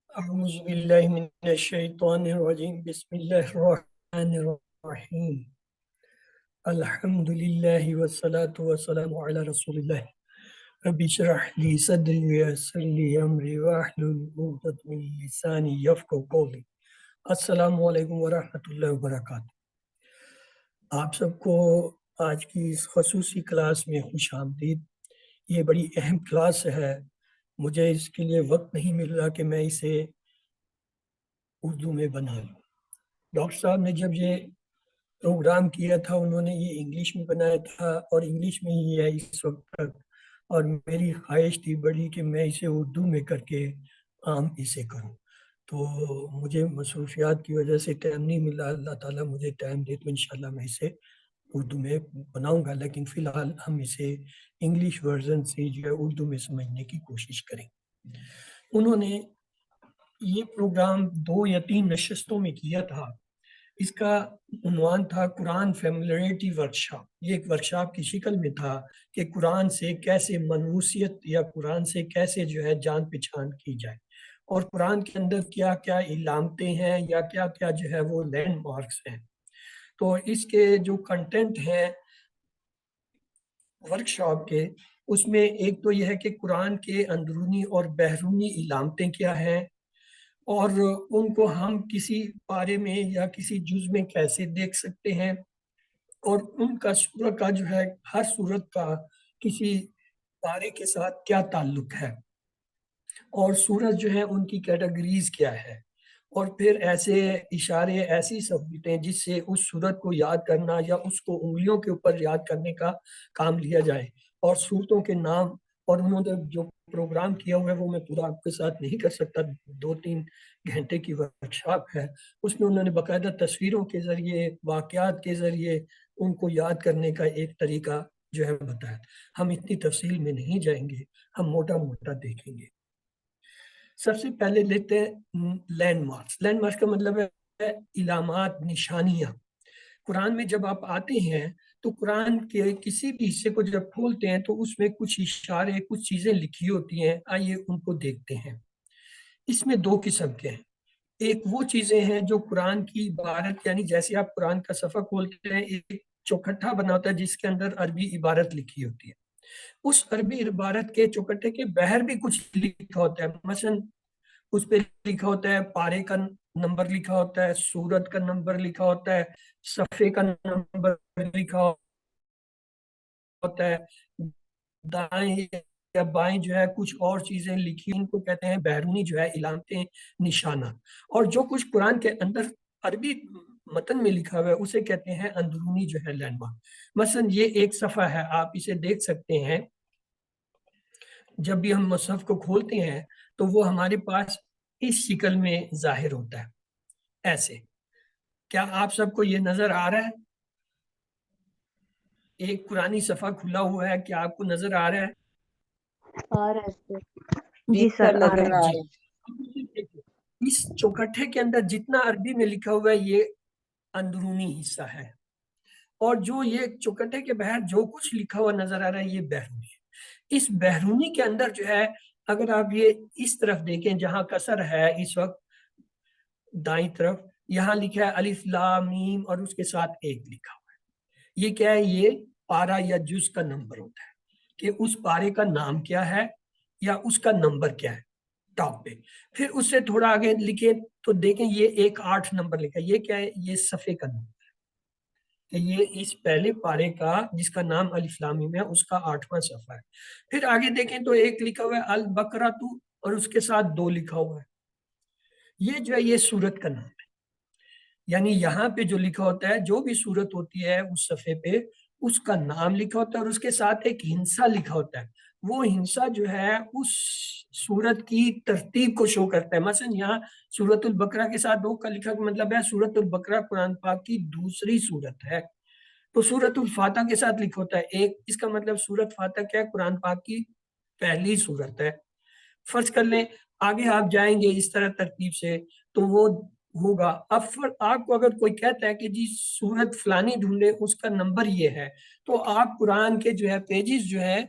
أعوذ بالله من الشيطان الرجيم بسم الله الرحمن الرحيم الحمد لله والصلاة والسلام على رسول الله رب اشرح لي صدري ويسر لي أمري واحلل عقدة من لساني يفقهوا قولي السلام علیکم ورحمۃ اللہ وبرکاتہ۔ آپ سب کو آج کی اس خصوصی کلاس میں خوش آمدید۔ یہ بڑی اہم کلاس ہے، مجھے اس کے لیے وقت نہیں مل رہا کہ میں اسے اردو میں بنا لوں۔ ڈاکٹر صاحب نے جب یہ پروگرام کیا تھا انہوں نے یہ انگلش میں بنایا تھا اور انگلش میں ہی ہے اس وقت تک، اور میری خواہش تھی بڑی کہ میں اسے اردو میں کر کے عام اسے کروں، تو مجھے مصروفیات کی وجہ سے ٹائم نہیں ملا۔ اللہ تعالیٰ مجھے ٹائم دے تو انشاءاللہ میں اسے اردو میں بناؤں گا، لیکن فی الحال ہم اسے انگلش ورژن سے جو ہے اردو میں سمجھنے کی کوشش کریں۔ انہوں نے یہ پروگرام 2 یا 3 نشستوں میں کیا تھا۔ اس کا عنوان تھا قرآن فیملیرٹی ورکشاپ۔ یہ ایک ورکشاپ کی شکل میں تھا کہ قرآن سے کیسے منوسیت یا قرآن سے کیسے جو ہے جان پہچان کی جائے، اور قرآن کے اندر کیا کیا علامتیں ہیں یا کیا کیا جو ہے وہ لینڈ مارکس ہیں۔ تو اس کے جو کنٹینٹ ہیں ورکشاپ کے، اس میں ایک تو یہ ہے کہ قرآن کے اندرونی اور بیرونی علامتیں کیا ہیں، اور ان کو ہم کسی پارے میں یا کسی جز میں کیسے دیکھ سکتے ہیں، اور ان کا سورہ کا جو ہے ہر سورت کا کسی پارے کے ساتھ کیا تعلق ہے، اور سورت جو ہے ان کی کیٹیگریز کیا ہے، اور پھر ایسے اشارے، ایسی سہولتیں جس سے اس سورت کو یاد کرنا یا اس کو انگلیوں کے اوپر یاد کرنے کا کام لیا جائے، اور سورتوں کے نام، اور انہوں نے جو پروگرام کیا ہوا ہے وہ میں پورا آپ کے ساتھ نہیں کر سکتا، 2-3 گھنٹے کی ورکشاپ ہے۔ اس میں انہوں نے باقاعدہ تصویروں کے ذریعے، واقعات کے ذریعے ان کو یاد کرنے کا ایک طریقہ جو ہے بتایا۔ ہم اتنی تفصیل میں نہیں جائیں گے، ہم موٹا موٹا دیکھیں گے۔ سب سے پہلے لیتے ہیں لینڈ مارکس۔ لینڈ مارکس کا مطلب ہے علامات، نشانیاں۔ قرآن میں جب آپ آتے ہیں تو قرآن کے کسی بھی حصے کو جب کھولتے ہیں تو اس میں کچھ اشارے، کچھ چیزیں لکھی ہوتی ہیں، آئیے ان کو دیکھتے ہیں۔ اس میں 2 قسم کے ہیں۔ ایک وہ چیزیں ہیں جو قرآن کی عبارت، یعنی جیسے آپ قرآن کا صفحہ کھولتے ہیں ایک چوکھٹا بنا ہوتا ہے جس کے اندر عربی عبارت لکھی ہوتی ہے، اس عربی عبارت کے چوکھٹے کے باہر بھی کچھ لکھا ہوتا ہے۔ مثلا اس پہ لکھا ہوتا ہے، پارے کا نمبر لکھا ہوتا ہے، سورت کا نمبر لکھا ہوتا ہے، صفحے کا نمبر لکھا ہوتا ہے، دائیں یا بائیں جو ہے کچھ اور چیزیں لکھی، ان کو کہتے ہیں بیرونی جو ہے علامتیں، نشانات۔ اور جو کچھ قرآن کے اندر عربی متن میں لکھا ہوا ہے اسے کہتے ہیں اندرونی جو ہے لینڈ مارک۔ مثلا یہ ایک صفحہ ہے، آپ اسے دیکھ سکتے ہیں۔ جب بھی ہم مصحف کو کھولتے ہیں تو وہ ہمارے پاس اس شکل میں ظاہر ہوتا ہے، ایسے۔ کیا آپ سب کو یہ نظر آ رہا ہے؟ ایک قرآنی صفحہ کھلا ہوا ہے، کیا آپ کو نظر آ رہا ہے؟ جی سر آ رہا ہے۔ جی، اس چوکٹھے کے اندر جتنا عربی میں لکھا ہوا ہے یہ اندرونی حصہ ہے، اور جو یہ چوکٹھے کے باہر جو کچھ لکھا ہوا نظر آ رہا ہے یہ بیرونی ہے۔ اس بیرونی کے اندر جو ہے، اگر آپ یہ اس طرف دیکھیں جہاں کسر ہے اس وقت دائیں طرف، یہاں لکھا ہے الف لام میم اور اس کے ساتھ 1 لکھا ہوا ہے۔ یہ کیا ہے؟ یہ پارا یا جز کا نمبر ہوتا ہے کہ اس پارے کا نام کیا ہے یا اس کا نمبر کیا ہے ٹاپ پہ۔ پھر اس سے تھوڑا آگے لکھیں تو دیکھیں یہ 8 نمبر لکھا ہے، یہ کیا ہے؟ یہ صفحے کا نمبر ہے، کہ یہ اس پہلے پارے کا جس کا نام الف لام میم ہے اس کا 8واں صفحہ ہے۔ پھر آگے دیکھیں تو 1 لکھا ہوا ہے البقرہ تو، اور اس کے ساتھ 2 لکھا ہوا ہے۔ یہ جو ہے یہ سورت کا نام ہے، یعنی یہاں پہ جو لکھا ہوتا ہے، جو بھی سورت ہوتی ہے اس صفحے پہ اس کا نام لکھا ہوتا ہے اور اس کے ساتھ ایک ہنسا لکھا ہوتا ہے۔ وہ ہنسا جو ہے اس سورت کی ترتیب کو شو کرتا ہے۔ مثلا یہاں سورت البقرہ کے ساتھ 2 کا لکھا مطلب ہے سورت البقرہ قرآن پاک کی دوسری سورت ہے، تو سورت الفاتح کے ساتھ لکھا ہوتا ہے 1، اس کا مطلب سورت فاتح کیا ہے؟ قرآن پاک کی پہلی سورت ہے۔ فرض کر لیں آگے آپ جائیں گے اس طرح ترتیب سے تو وہ ہوگا۔ اب آپ کو اگر کوئی کہتا ہے کہ جی سورت فلانی ڈھونڈے اس کا نمبر یہ ہے، تو آپ قرآن کے جو ہے پیجز جو ہے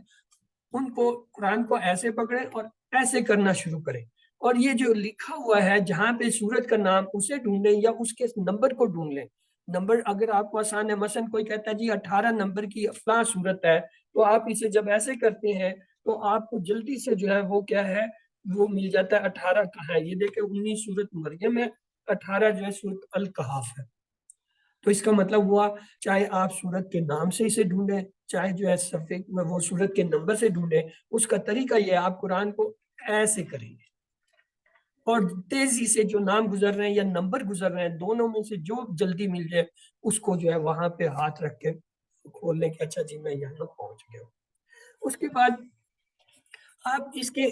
ان کو، قرآن کو ایسے پکڑیں اور ایسے کرنا شروع کریں۔ اور یہ جو لکھا ہوا ہے جہاں پہ سورت کا نام اسے ڈھونڈیں یا اس کے نمبر کو ڈھونڈ لیں. نمبر اگر آپ کو آسان ہے، مثلا کوئی کہتا ہے جی 18 نمبر کی فلاں سورت ہے، تو آپ اسے جب ایسے کرتے ہیں تو آپ کو جلدی سے جو ہے وہ کیا ہے وہ مل جاتا ہے 18 کہاں ہے. یہ دیکھیں 19 سورت مریم ہے، 18 جو ہے سورت الکہف ہے. تو اس کا مطلب ہوا چاہے آپ سورت کے نام سے اسے ڈھونڈیں، چاہے جو ہے صفحے وہ سورت کے نمبر سے ڈھونڈیں، اس کا طریقہ یہ ہے آپ قرآن کو ایسے کریں گے اور تیزی سے جو نام گزر رہے ہیں یا نمبر گزر رہے ہیں دونوں میں سے جو جلدی مل جائے اس کو جو ہے وہاں پہ ہاتھ رکھ کے کھول لیں کہ اچھا جی میں یہاں پہنچ گیا. اس کے بعد آپ اس کے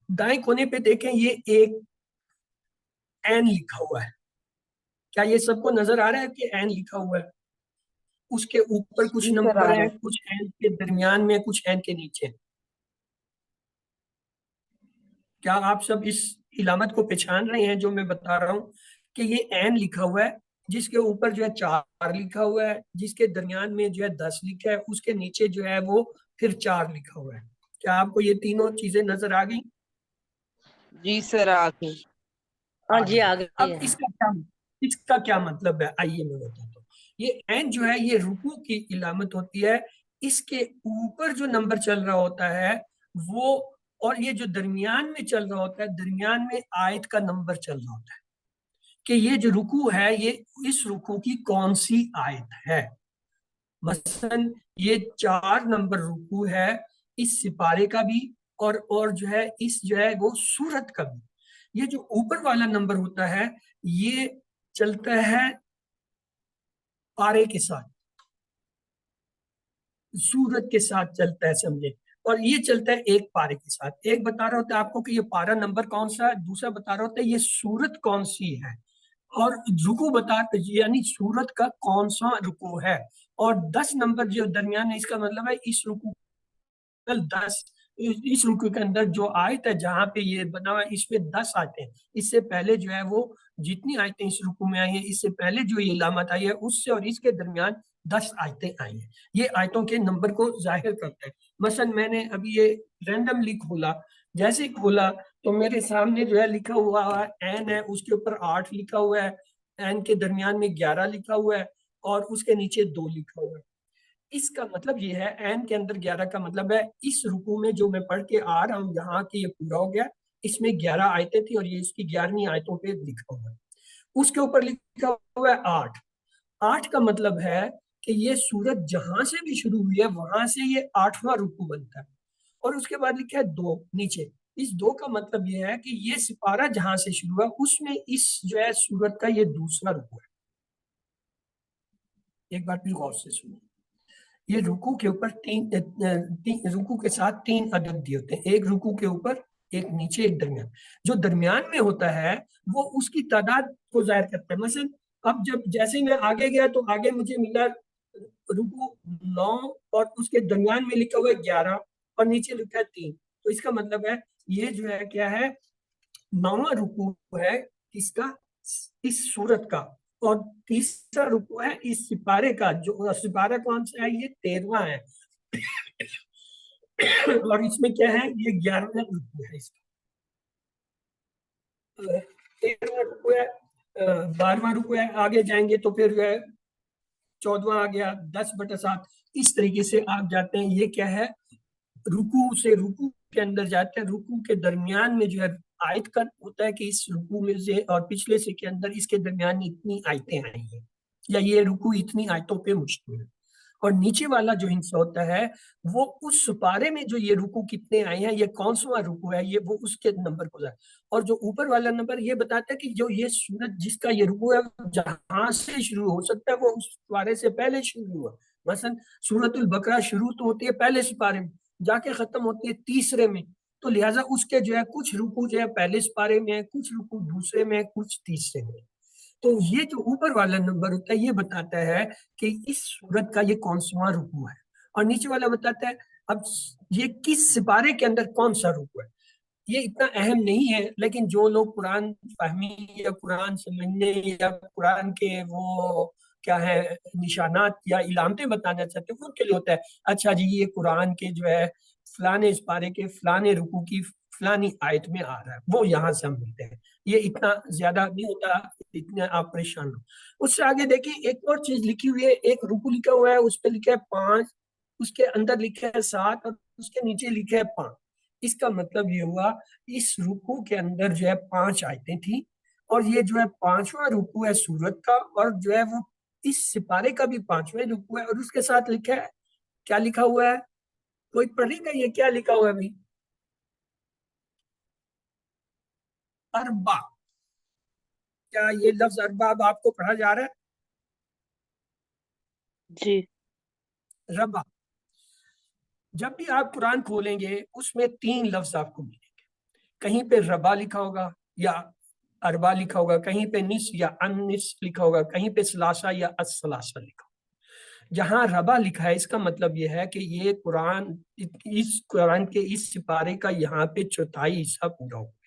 دائیں کونے پہ دیکھیں یہ ایک این لکھا ہوا ہے. کیا یہ سب کو نظر آ رہا ہے کہ این لکھا ہوا ہے؟ اس کے اوپر کچھ جی سر نمبر آ رہا ہیں، ہے. کچھ این کے درمیان میں، کچھ این کے نیچے. کیا آپ سب اس علامت کو پہچان رہے ہیں جو میں بتا رہا ہوں کہ یہ این لکھا ہوا ہے جس کے اوپر جو ہے 4 لکھا ہوا ہے، جس کے درمیان میں جو ہے 10 لکھا ہے، اس کے نیچے جو ہے وہ پھر 4 لکھا ہوا ہے. کیا آپ کو یہ تینوں چیزیں نظر آ گئی؟ جی سر آ گئی. ہاں جی آ اب گئی ہے. اس کا کیا مطلب ہے آئیے میں بتاتا ہوں. یہ این جو ہے یہ رکوع کی علامت ہوتی ہے. اس کے اوپر جو نمبر چل رہا ہوتا ہے وہ، اور یہ جو درمیان میں چل رہا ہوتا ہے درمیان میں آیت کا نمبر چل رہا ہوتا ہے کہ یہ جو رکوع ہے یہ اس رکوع کی کون سی آیت ہے. مثلا یہ 4 نمبر رکوع ہے اس سپارے کا بھی اور جو ہے اس جو ہے وہ سورت کا بھی. یہ جو اوپر والا نمبر ہوتا ہے یہ چلتا ہے پارے کے ساتھ، سورت کے ساتھ چلتا ہے، سمجھے. اور یہ چلتا ہے ایک پارے کے ساتھ. ایک بتا رہا ہوتا ہے آپ کو کہ یہ پارا نمبر کون سا ہے، دوسرا بتا رہا ہوتا ہے یہ سورت کون سی ہے، اور رکوع بتا یعنی سورت کا کون سا رکوع ہے. اور 10 نمبر جو درمیان ہے اس کا مطلب ہے اس رکوع 10، اس رکوع کے اندر جو آیت ہے جہاں پہ یہ بنا ہوا ہے اس پہ 10 آیتیں. اس سے پہلے جو ہے وہ جتنی آیتیں اس رکوع میں آئی ہیں اس سے پہلے جو یہ علامت آئی ہے اس سے اور اس کے درمیان 10 آیتیں آئی ہیں. یہ آیتوں کے نمبر کو ظاہر کرتا ہے. مثلا میں نے ابھی یہ رینڈملی کھولا، جیسے کھولا تو میرے سامنے جو ہے لکھا ہوا ہے این ہے، اس کے اوپر 8 لکھا ہوا ہے، این کے درمیان میں 11 لکھا ہوا ہے اور اس کے نیچے 2 لکھا ہوا ہے. اس کا مطلب یہ ہے این کے اندر 11 کا مطلب ہے اس رکوع میں جو میں پڑھ کے آ رہا ہوں یہاں کہ یہ پورا ہو گیا، اس میں 11 آیتیں تھیں اور یہ اس کی 11ویں آیتوں پہ لکھا ہوا ہے. اس کے اوپر لکھا ہوا ہے 8. 8 کا مطلب ہے کہ یہ سورت جہاں سے بھی شروع ہوئی ہے وہاں سے یہ 8واں رکوع بنتا ہے. اور اس کے بعد لکھا ہے 2 نیچے. اس 2 کا مطلب یہ ہے کہ یہ سپارہ جہاں سے شروع ہوا اس میں اس جو ہے سورت کا یہ دوسرا رکوع ہے. ایک بار پھر غور سے سنیں. یہ رکوع کے اوپر رکوع کے ساتھ 3 عدد دیے ہوتے ہیں، ایک رکوع کے اوپر، ایک نیچے، ایک درمیان. جو درمیان میں ہوتا ہے وہ اس کی تعداد کو ظاہر کرتا ہے. مثلا اب جب جیسے ہی میں آگے گیا تو آگے مجھے ملا رکوع 9 اور اس کے درمیان میں لکھا ہوا ہے 11 اور نیچے لکھا ہے 3. تو اس کا مطلب ہے یہ جو ہے کیا ہے 9واں رکوع ہے اس کا، اس سورت کا. اور تیسرا رکوع ہے اس سپارے کا. جو سپارہ کون سا ہے یہ 13واں ہے اور اس میں کیا ہے یہ 11واں رکوع ہے. اس کا 13واں رکوع ہے، 12واں رکوع ہے. آگے جائیں گے تو پھر 14واں آ گیا، 10/7. اس طریقے سے آپ جاتے ہیں. یہ کیا ہے رکوع سے رکوع کے اندر جاتے ہیں. رکوع کے درمیان میں جو ہے آیت کا ہوتا ہے کہ اس رکوع میں سے اور پچھلے سے کے اندر اس کے درمیان اتنی آیتیں آئی ہیں یا یہ رکوع اتنی آیتوں پہ مشتمل ہے. اور نیچے والا جو حصہ ہوتا ہے وہ اس سپارے میں جو یہ رکوع کتنے آئے ہیں، یہ کون سا رکوع ہے، یہ وہ اس کے نمبر کو جائے. اور جو اوپر والا نمبر یہ بتاتا ہے کہ جو یہ سورت جس کا یہ رکوع ہے جہاں سے شروع ہو سکتا ہے وہ اس سپارے سے پہلے شروع ہوا. مثلا سورۃ البقرہ شروع تو ہوتی ہے پہلے سپارے میں، جا کے ختم ہوتی ہے تیسرے میں. تو لہٰذا اس کے جو ہے کچھ رکوع جو ہے پہلے سپارے میں ہے، کچھ رکوع دوسرے میں، کچھ تیسرے میں. تو یہ جو اوپر والا نمبر ہوتا ہے یہ بتاتا ہے کہ اس سورت کا یہ کون سا رکوع ہے، اور نیچے والا بتاتا ہے اب یہ کس سپارے کے اندر کون سا رکوع ہے. یہ اتنا اہم نہیں ہے، لیکن جو لوگ قرآن فہمی یا قرآن سمجھنے یا قرآن کے وہ کیا ہے نشانات یا علامتیں بتانا چاہتے ہیں ان کے لیے ہوتا ہے اچھا جی یہ قرآن کے جو ہے فلانے اس پارے کے فلانے رکوع کی فلانی آیت میں آ رہا ہے، وہ یہاں سے ہم ملتے ہیں. یہ اتنا زیادہ نہیں ہوتا، اتنے آپ پریشان ہو. اس سے آگے دیکھیں ایک اور چیز لکھی ہوئی ہے، ایک رکو لکھا ہوا ہے، اس پہ لکھا ہے 5، اس کے اندر لکھا ہے 7 اور اس کے نیچے لکھا ہے 5. اس کا مطلب یہ ہوا اس رکو کے اندر جو ہے 5 آیتیں تھیں، اور یہ جو ہے 5واں رکو ہے سورت کا، اور جو ہے وہ اس سپارے کا بھی 5واں رکو ہے. اور اس کے ساتھ لکھا ہے، کیا لکھا ہوا ہے؟ کوئی پڑھے گا یہ کیا لکھا ہوا ہے ابھی؟ اربا. کیا یہ لفظ ارباب آپ کو پڑھا جا رہا ہے؟ جی ربا. جب بھی آپ قرآن کھولیں گے اس میں 3 لفظ آپ کو ملیں گے. کہیں پہ ربا لکھا ہوگا یا اربا لکھا ہوگا، کہیں پہ نس یا ان نس لکھا ہوگا، کہیں پہ سلاسہ یا السلاسہ لکھا ہوگا. جہاں ربا لکھا ہے اس کا مطلب یہ ہے کہ یہ قرآن کے اس سپارے کا یہاں پہ 1/4 حصہ پورا ہو گیا.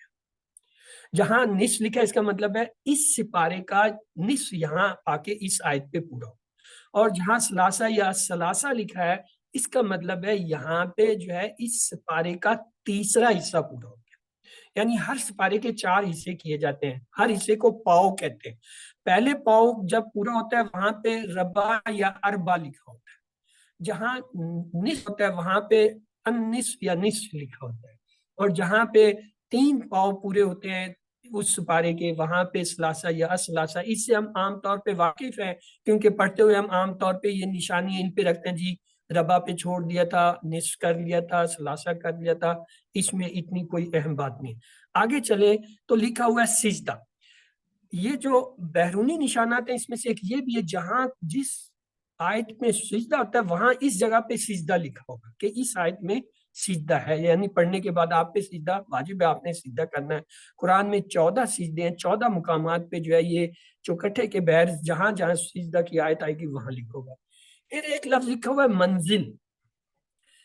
جہاں نصف لکھا ہے اس کا مطلب ہے اس سپارے کا نصف یہاں آ کے اس آیت پہ پورا ہو. اور جہاں سلاسہ یا سلاسہ لکھا ہے اس کا مطلب ہے یہاں پہ جو ہے اس سپارے کا 3 حصہ پورا ہو گیا. یعنی ہر سپارے کے 4 حصے کیے جاتے ہیں، ہر حصے کو پاؤ کہتے ہیں. پہلے پاؤ جب پورا ہوتا ہے وہاں پہ ربا یا اربا لکھا ہوتا ہے. جہاں نصف ہوتا ہے وہاں پہ ان نصف یا نصف لکھا ہوتا ہے. اور جہاں پہ 3 پاؤ پورے ہوتے ہیں اس سپارے کے وہاں پہ سلاسہ یا اسلاسہ. اس سے ہم عام طور پہ واقف ہیں کیونکہ پڑھتے ہوئے ہم عام طور پہ یہ نشانی ان پہ رکھتے ہیں، جی ربا پہ چھوڑ دیا تھا، نصف کر لیا تھا، سلاسہ کر لیا تھا. اس میں اتنی کوئی اہم بات نہیں. آگے چلے تو لکھا ہوا ہے سجدہ. یہ جو بیرونی نشانات ہیں اس میں سے ایک یہ بھی ہے، جہاں جس آیت میں سجدہ ہوتا ہے وہاں اس جگہ پہ سجدہ لکھا ہوگا کہ اس آیت میں سجدہ ہے، یعنی پڑھنے کے بعد آپ پہ سجدہ واجب ہے، آپ نے سجدہ کرنا ہے. قرآن میں 14 سجدے ہیں، 14 مقامات پہ جو ہے یہ چوکٹھے کے بغیر جہاں جہاں سجدہ کی آیت آئے گی وہاں لکھا ہوگا. پھر ایک لفظ لکھا ہوا ہے منزل.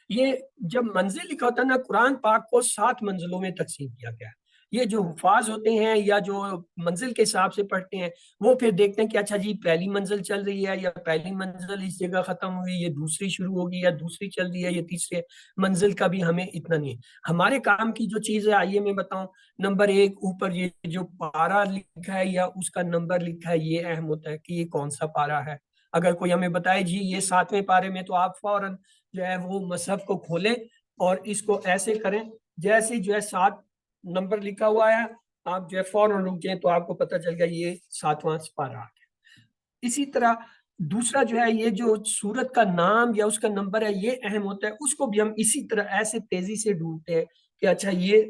یہ جب منزل لکھا ہوتا ہے نا، قرآن پاک کو 7 منزلوں میں تقسیم کیا گیا ہے. یہ جو حفاظ ہوتے ہیں یا جو منزل کے حساب سے پڑھتے ہیں وہ پھر دیکھتے ہیں کہ اچھا جی پہلی منزل چل رہی ہے، یا پہلی منزل اس جگہ ختم ہوئی، یہ دوسری شروع ہوگی، یا دوسری چل رہی ہے، یہ تیسرے منزل کا بھی ہمیں اتنا نہیں ہے. ہمارے کام کی جو چیز ہے آئیے میں بتاؤں. نمبر 1 اوپر یہ جو پارا لکھا ہے یا اس کا نمبر لکھا ہے یہ اہم ہوتا ہے کہ یہ کون سا پارا ہے. اگر کوئی ہمیں بتائے جی یہ 7ویں پارے میں، تو آپ فوراً جو ہے وہ مصحف کو کھولیں اور اس کو ایسے کریں جیسے جو ہے 7 نمبر لکھا ہوا ہے، آپ جو ہے فوراً رک جائیں تو آپ کو پتہ چل گیا یہ 7واں پارہ آ گیا. اسی طرح دوسرا جو ہے یہ جو سورت کا نام یا اس کا نمبر ہے یہ اہم ہوتا ہے. اس کو بھی ہم اسی طرح ایسے تیزی سے ڈھونڈتے ہیں کہ اچھا یہ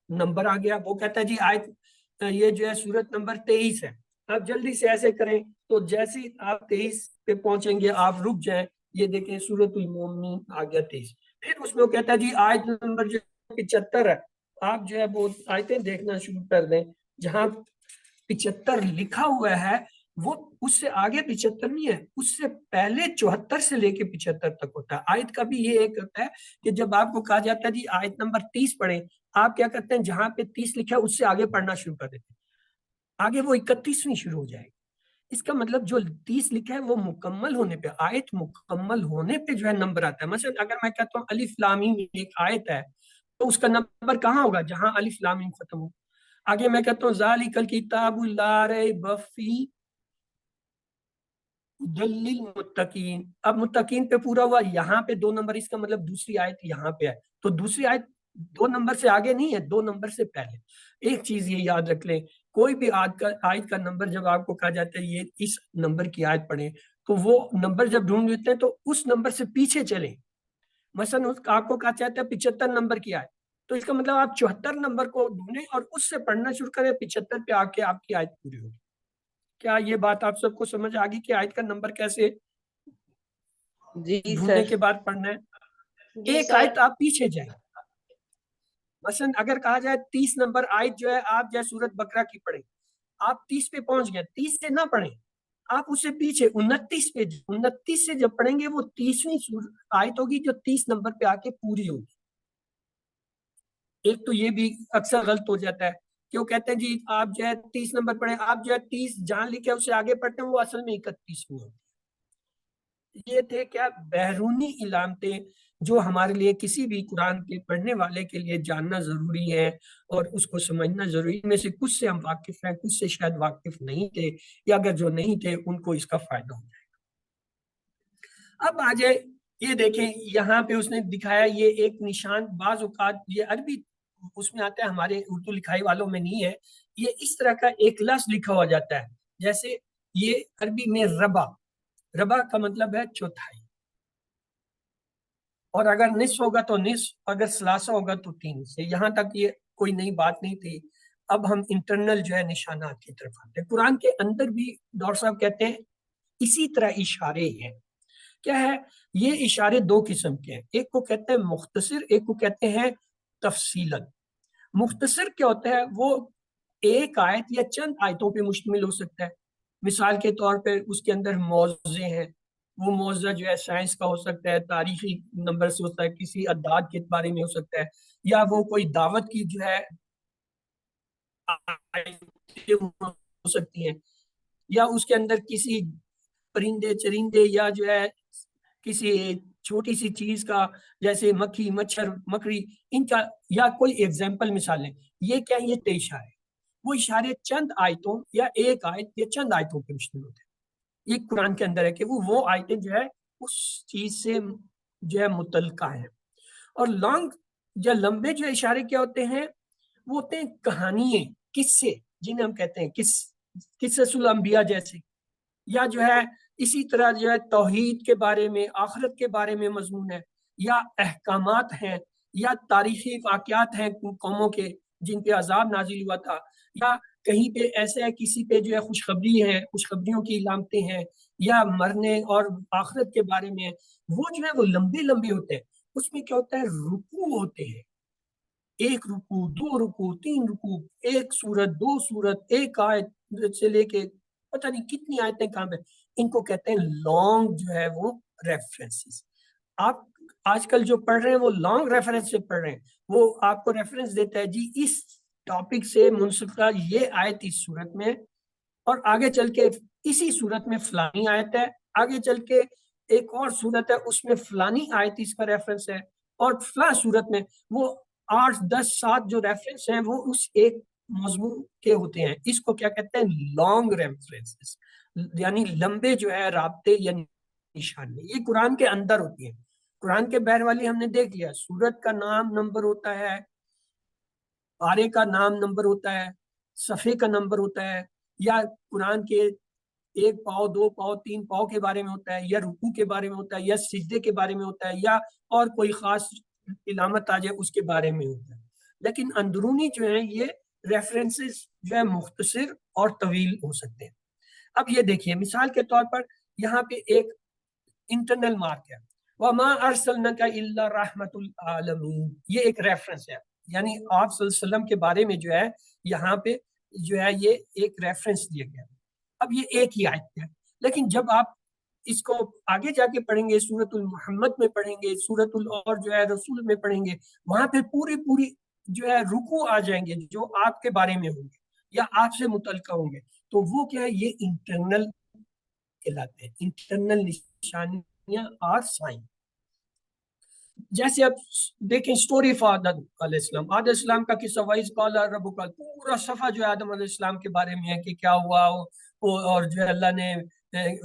نمبر آ گیا، وہ کہتا ہے جی آیت یہ جو ہے سورت نمبر 23 ہے. آپ جلدی سے ایسے کریں تو جیسے آپ 23 پہ پہنچیں گے آپ رک جائیں. یہ دیکھیں سورت المومنین آ گیا 23. پھر اس میں وہ کہتا ہے جی آیت نمبر جو 75 ہے، آپ جو ہے وہ آیتیں دیکھنا شروع کر دیں. جہاں 75 لکھا ہوا ہے وہ اس سے آگے 75 نہیں ہے، اس سے پہلے 74 سے لے کے 75 تک ہوتا ہے. آیت کا بھی یہ ایک ہوتا ہے کہ جب آپ کو کہا جاتا ہے جی آیت نمبر 30 پڑھیں، آپ کیا کرتے ہیں جہاں پہ 30 لکھا ہے اس سے آگے پڑھنا شروع کر دیتے ہیں. آگے وہ 31ویں شروع ہو جائے گی. اس کا مطلب جو 30 لکھا ہے وہ مکمل ہونے پہ، آیت مکمل ہونے پہ جو ہے نمبر آتا ہے. مثلا اگر میں کہتا ہوں الف لام میم ایک آیت ہے تو اس کا نمبر کہاں ہوگا؟ جہاں الف لام میم ختم ہو. آگے میں کہتا ہوں ذالک الکتاب لا ریب فیہ ہدی للمتقین. اب متقین پہ پورا ہوا، یہاں پہ 2 نمبر، اس کا مطلب دوسری آیت یہاں پہ ہے. تو دوسری آیت 2 نمبر سے آگے نہیں ہے، 2 نمبر سے پہلے. ایک چیز یہ یاد رکھ لیں، کوئی بھی آیت کا نمبر جب آپ کو کہا جاتا ہے یہ اس نمبر کی آیت پڑھیں تو وہ نمبر جب ڈھونڈ لیتے ہیں تو اس نمبر سے پیچھے چلیں. مثلا آپ کو کہا جاتا ہے 75 نمبر کی آیت، تو اس کا مطلب آپ 74 نمبر کو ڈھونڈیں اور اس سے پڑھنا شروع کریں، 75 پہ آ کے آپ کی آیت پوری ہوگی. کیا یہ بات آپ سب کو سمجھ آ گئی کہ آیت کا نمبر کیسے جی ڈھونڈنے سر. کے بعد پڑھنا ہے؟ جی ایک سر. آیت آپ پیچھے جائیں. مثلا اگر کہا جائے 30 نمبر آیت جو ہے آپ جو ہے سورت بقرہ کی پڑھیں، آپ 30 پہ پہنچ گئے، 30 سے نہ پڑھیں، آپ اس سے پیچھے 29 پہ، 29 سے جب پڑھیں گے وہ 30ویں آیت ہوگی جو 30 نمبر پہ آ کے پوری ہوگی. ایک تو یہ بھی اکثر غلط ہو جاتا ہے کہ وہ کہتے ہیں جی آپ جو ہے 30 نمبر پڑھیں، آپ جو ہے 30 جہاں لکھے اس سے آگے پڑھتے ہیں، وہ اصل میں 31 میں ہوتی ہے. یہ تھے کیا بیرونی علامتیں جو ہمارے لیے کسی بھی قرآن کے پڑھنے والے کے لیے جاننا ضروری ہے اور اس کو سمجھنا ضروری ہے۔ میں سے کچھ سے ہم واقف ہیں، کچھ سے شاید واقف نہیں تھے، یا اگر جو نہیں تھے ان کو اس کا فائدہ ہو جائے گا۔ اب آ جائے، یہ دیکھیں یہاں پہ اس نے دکھایا یہ ایک نشان، بعض اوقات یہ عربی اس میں آتا ہے، ہمارے اردو لکھائی والوں میں نہیں ہے، یہ اس طرح کا ایک لفظ لکھا ہوا جاتا ہے، جیسے یہ عربی میں ربا، ربا کا مطلب ہے چوتھائی، اور اگر نصف ہوگا تو نصف، اگر ثلاثہ ہوگا تو 3 سے۔ یہاں تک یہ کوئی نئی بات نہیں تھی۔ اب ہم انٹرنل جو ہے نشانات کی طرف آتے ہیں۔ قرآن کے اندر بھی ڈاکٹر صاحب کہتے ہیں اسی طرح اشارے ہیں۔ کیا ہے یہ اشارے؟ 2 قسم کے ہیں، ایک کو کہتے ہیں مختصر، ایک کو کہتے ہیں تفصیلاً۔ مختصر کیا ہوتا ہے؟ وہ ایک آیت یا چند آیتوں پہ مشتمل ہو سکتا ہے۔ مثال کے طور پہ اس کے اندر موضوع ہیں، وہ موضوع جو ہے سائنس کا ہو سکتا ہے، تاریخی نمبر سے ہوتا ہے، کسی اعداد کے بارے میں ہو سکتا ہے، یا وہ کوئی دعوت کی جو ہے ہو سکتی ہیں، یا اس کے اندر کسی پرندے چرندے یا جو ہے کسی چھوٹی سی چیز کا، جیسے مکھی مچھر مکڑی، ان کا، یا کوئی ایگزامپل مثالیں۔ یہ کیا ہے؟ یہ 23 اشارے، وہ اشارے چند آیتوں یا ایک آیت یا چند آیتوں پہ مشتمل ہوتے ہیں۔ یہ قرآن کے اندر ہے کہ وہ آیتیں جو ہے اس چیز سے جو ہے متعلقہ ہیں۔ اور لانگ یا لمبے جو اشارے کیا ہوتے ہیں؟ وہ ہوتے ہیں کہانیاں، قصے، جنہیں ہم کہتے ہیں قصص الانبیاء جیسے، یا جو ہے اسی طرح جو ہے توحید کے بارے میں، آخرت کے بارے میں مضمون ہے، یا احکامات ہیں، یا تاریخی واقعات ہیں قوموں کے جن پہ عذاب نازل ہوا تھا، یا کہیں پہ ایسا ہے کسی پہ جو ہے خوشخبری ہے، خوشخبریوں کی علامتیں ہیں، یا مرنے اور آخرت کے بارے میں، وہ جو ہے وہ لمبے لمبے ہوتے ہیں۔ اس میں کیا ہوتا ہے؟ رکوع ہوتے ہیں، ایک رکوع، 2 رکوع، 3 رکوع، ایک سورت، 2 سورت، ایک آیت سے لے کے پتہ نہیں کتنی آیتیں کہاں پہ، ان کو کہتے ہیں لانگ جو ہے وہ ریفرنسز۔ آپ آج کل جو پڑھ رہے ہیں وہ لانگ ریفرنس سے پڑھ رہے ہیں، وہ آپ کو ریفرنس دیتا ہے جی اس ٹاپک سے منسلکہ یہ آیت اس صورت میں، اور آگے چل کے اسی صورت میں فلانی آیت ہے، آگے چل کے ایک اور صورت ہے اس میں فلانی آیت اس کا ریفرنس ہے، اور فلاں صورت میں وہ 8 10 7 جو ریفرنس ہیں وہ اس ایک مضمون کے ہوتے ہیں۔ اس کو کیا کہتے ہیں؟ لانگ ریفرنسز، یعنی لمبے جو ہے رابطے یا نشانے۔ یہ قرآن کے اندر ہوتی ہیں۔ قرآن کے بہر والی ہم نے دیکھ لیا، سورت کا نام نمبر ہوتا ہے، پارے کا نام نمبر ہوتا ہے، صفحے کا نمبر ہوتا ہے، یا قرآن کے 1 پاؤ 2 پاؤ 3 پاؤ کے بارے میں ہوتا ہے، یا رکوع کے بارے میں ہوتا ہے، یا سجدے کے بارے میں ہوتا ہے، یا اور کوئی خاص علامت آ جائے اس کے بارے میں ہوتا ہے۔ لیکن اندرونی جو ہے یہ ریفرنسز جو ہے مختصر اور طویل ہو سکتے ہیں۔ اب یہ دیکھیے مثال کے طور پر یہاں پہ ایک انٹرنل مارک ہے، وَمَا أَرْسَلْنَكَ إِلَّا رَحْمَةُ الْعَالَمِينَ، یہ ایک ریفرنس ہے، یعنی آپ صلی اللہ علیہ وسلم کے بارے میں جو ہے یہاں پہ جو ہے یہ ایک ریفرنس دیا گیا۔ اب یہ ایک ہی آیت ہے، لیکن جب آپ اس کو آگے جا کے پڑھیں گے، سورۃ المحمد میں پڑھیں گے، سورۃ اور جو ہے رسول میں پڑھیں گے، وہاں پہ پوری جو ہے رکوع آ جائیں گے جو آپ کے بارے میں ہوں گے یا آپ سے متعلقہ ہوں گے، تو وہ کیا ہے؟ یہ انٹرنل کہلاتے ہیں، انٹرنل نشانیاں اور سائن۔ جیسے اب دیکھیں سٹوری آف آدم علیہ السلام، آدم علیہ السلام کا قصہ، وَإِذْ قَالَ رَبُّكَ، پورا صفحہ جو ہے آدم علیہ السلام کے بارے میں ہے کہ کیا ہوا، اور جو ہے اللہ نے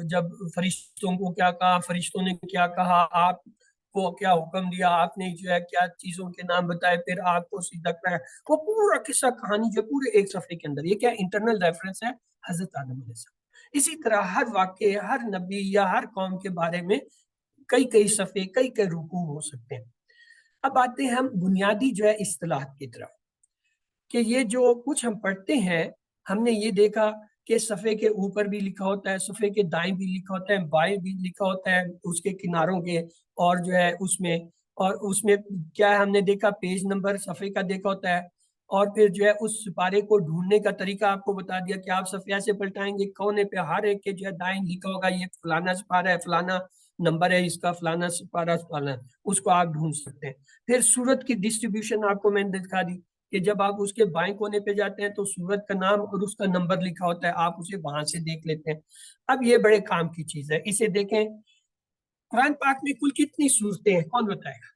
جب فرشتوں کو کیا کہا، فرشتوں نے کیا کہا، آپ کو کیا حکم دیا، آپ نے جو ہے کیا چیزوں کے نام بتائے، پھر آپ کو سیدھا کرایا، وہ پورا قصہ کہانی جو پورے ایک صفحے کے اندر، یہ کیا انٹرنل ریفرنس ہے حضرت آدم علیہ السلام۔ اسی طرح ہر واقعے، ہر نبی یا ہر قوم کے بارے میں کئی صفحے، کئی رکوع ہو سکتے ہیں۔ اب آتے ہیں ہم بنیادی جو ہے اصطلاحات کی طرف، کہ یہ جو کچھ ہم پڑھتے ہیں، ہم نے یہ دیکھا کہ صفحے کے اوپر بھی لکھا ہوتا ہے، صفحے کے دائیں بھی لکھا ہوتا ہے، بائیں بھی لکھا ہوتا ہے، اس کے کناروں کے، اور جو ہے اس میں کیا ہے ہم نے دیکھا پیج نمبر صفحے کا دیکھا ہوتا ہے، اور پھر جو ہے اس سپارے کو ڈھونڈنے کا طریقہ آپ کو بتا دیا کہ آپ صفحے سے پلٹائیں گے، کونے پہ ہر ایک کے جو ہے دائیں لکھا ہوگا یہ فلانا سپارہ ہے، فلانا نمبر ہے اس کا، فلانا سپارہ فلانا، اس کو آپ ڈھونڈ سکتے ہیں۔ پھر سورت کی ڈسٹریبیوشن آپ کو میں نے دکھا دی کہ جب آپ اس کے بائیں کونے پہ جاتے ہیں تو سورت کا نام اور اس کا نمبر لکھا ہوتا ہے، آپ اسے وہاں سے دیکھ لیتے ہیں۔ اب یہ بڑے کام کی چیز ہے، اسے دیکھیں قرآن پاک میں کل کتنی سورتیں ہیں، کون بتائے گا؟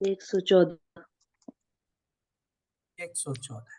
114 114।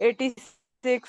86।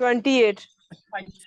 28। 28।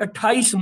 28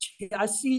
86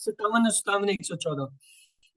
57, 57, 114,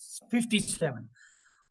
57।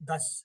10।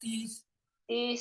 30।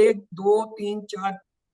1, 2, 3, 4,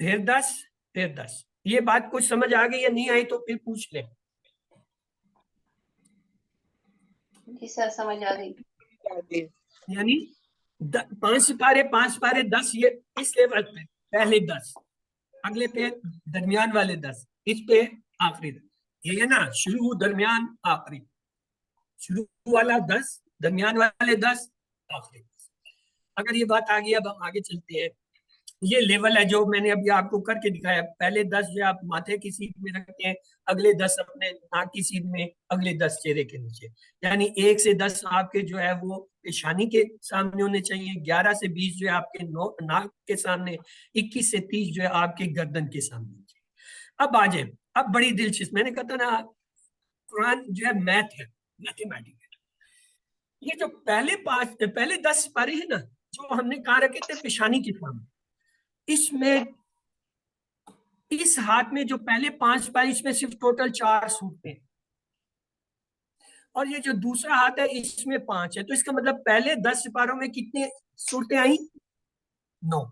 پھر 10 پھر 10. یہ بات کچھ سمجھ آ گئی یا نہیں آئی تو پھر پوچھ لیں. جی سر سمجھ آ گئی. یعنی 5 سپارے 10 یہ اس لیول پہ پہلے 10 اگلے پہ درمیان والے 10 اس پہ آخری 10. یہ ہے نا شروع درمیان آخری. شروع والا 10 درمیان والے 10 آخری 10. اگر یہ بات آ گئی اب ہم آگے چلتے ہیں. یہ لیول ہے جو میں نے ابھی آپ کو کر کے دکھایا. پہلے 10 جو آپ ماتھے کی سیٹ میں رکھتے ہیں, اگلے 10 اپنے ناک کی سیٹ میں, اگلے 10 چہرے کے نیچے. یعنی 1 سے 10 آپ کے جو ہے وہ پیشانی کے سامنے ہونے چاہیے, 11 سے 20 جو ہے آپ کے ناک کے سامنے, 21 سے 30 جو ہے آپ کے گردن کے سامنے. اب آ جائیں, اب بڑی دلچسپ, میں نے کہا تھا نا قرآن جو ہے میتھ ہے, میتھمیٹک ہے. یہ جو پہلے 10 سپارے ہیں نا جو ہم نے کہاں رکھے تھے پیشانی کے سامنے, اس میں اس ہاتھ میں جو پہلے 5 سپارے اس میں صرف ٹوٹل 4 صورتیں, اور یہ جو دوسرا ہاتھ ہے اس میں 5 ہے. تو اس کا مطلب پہلے 10 سپاروں میں کتنے صورتیں آئیں؟ 9.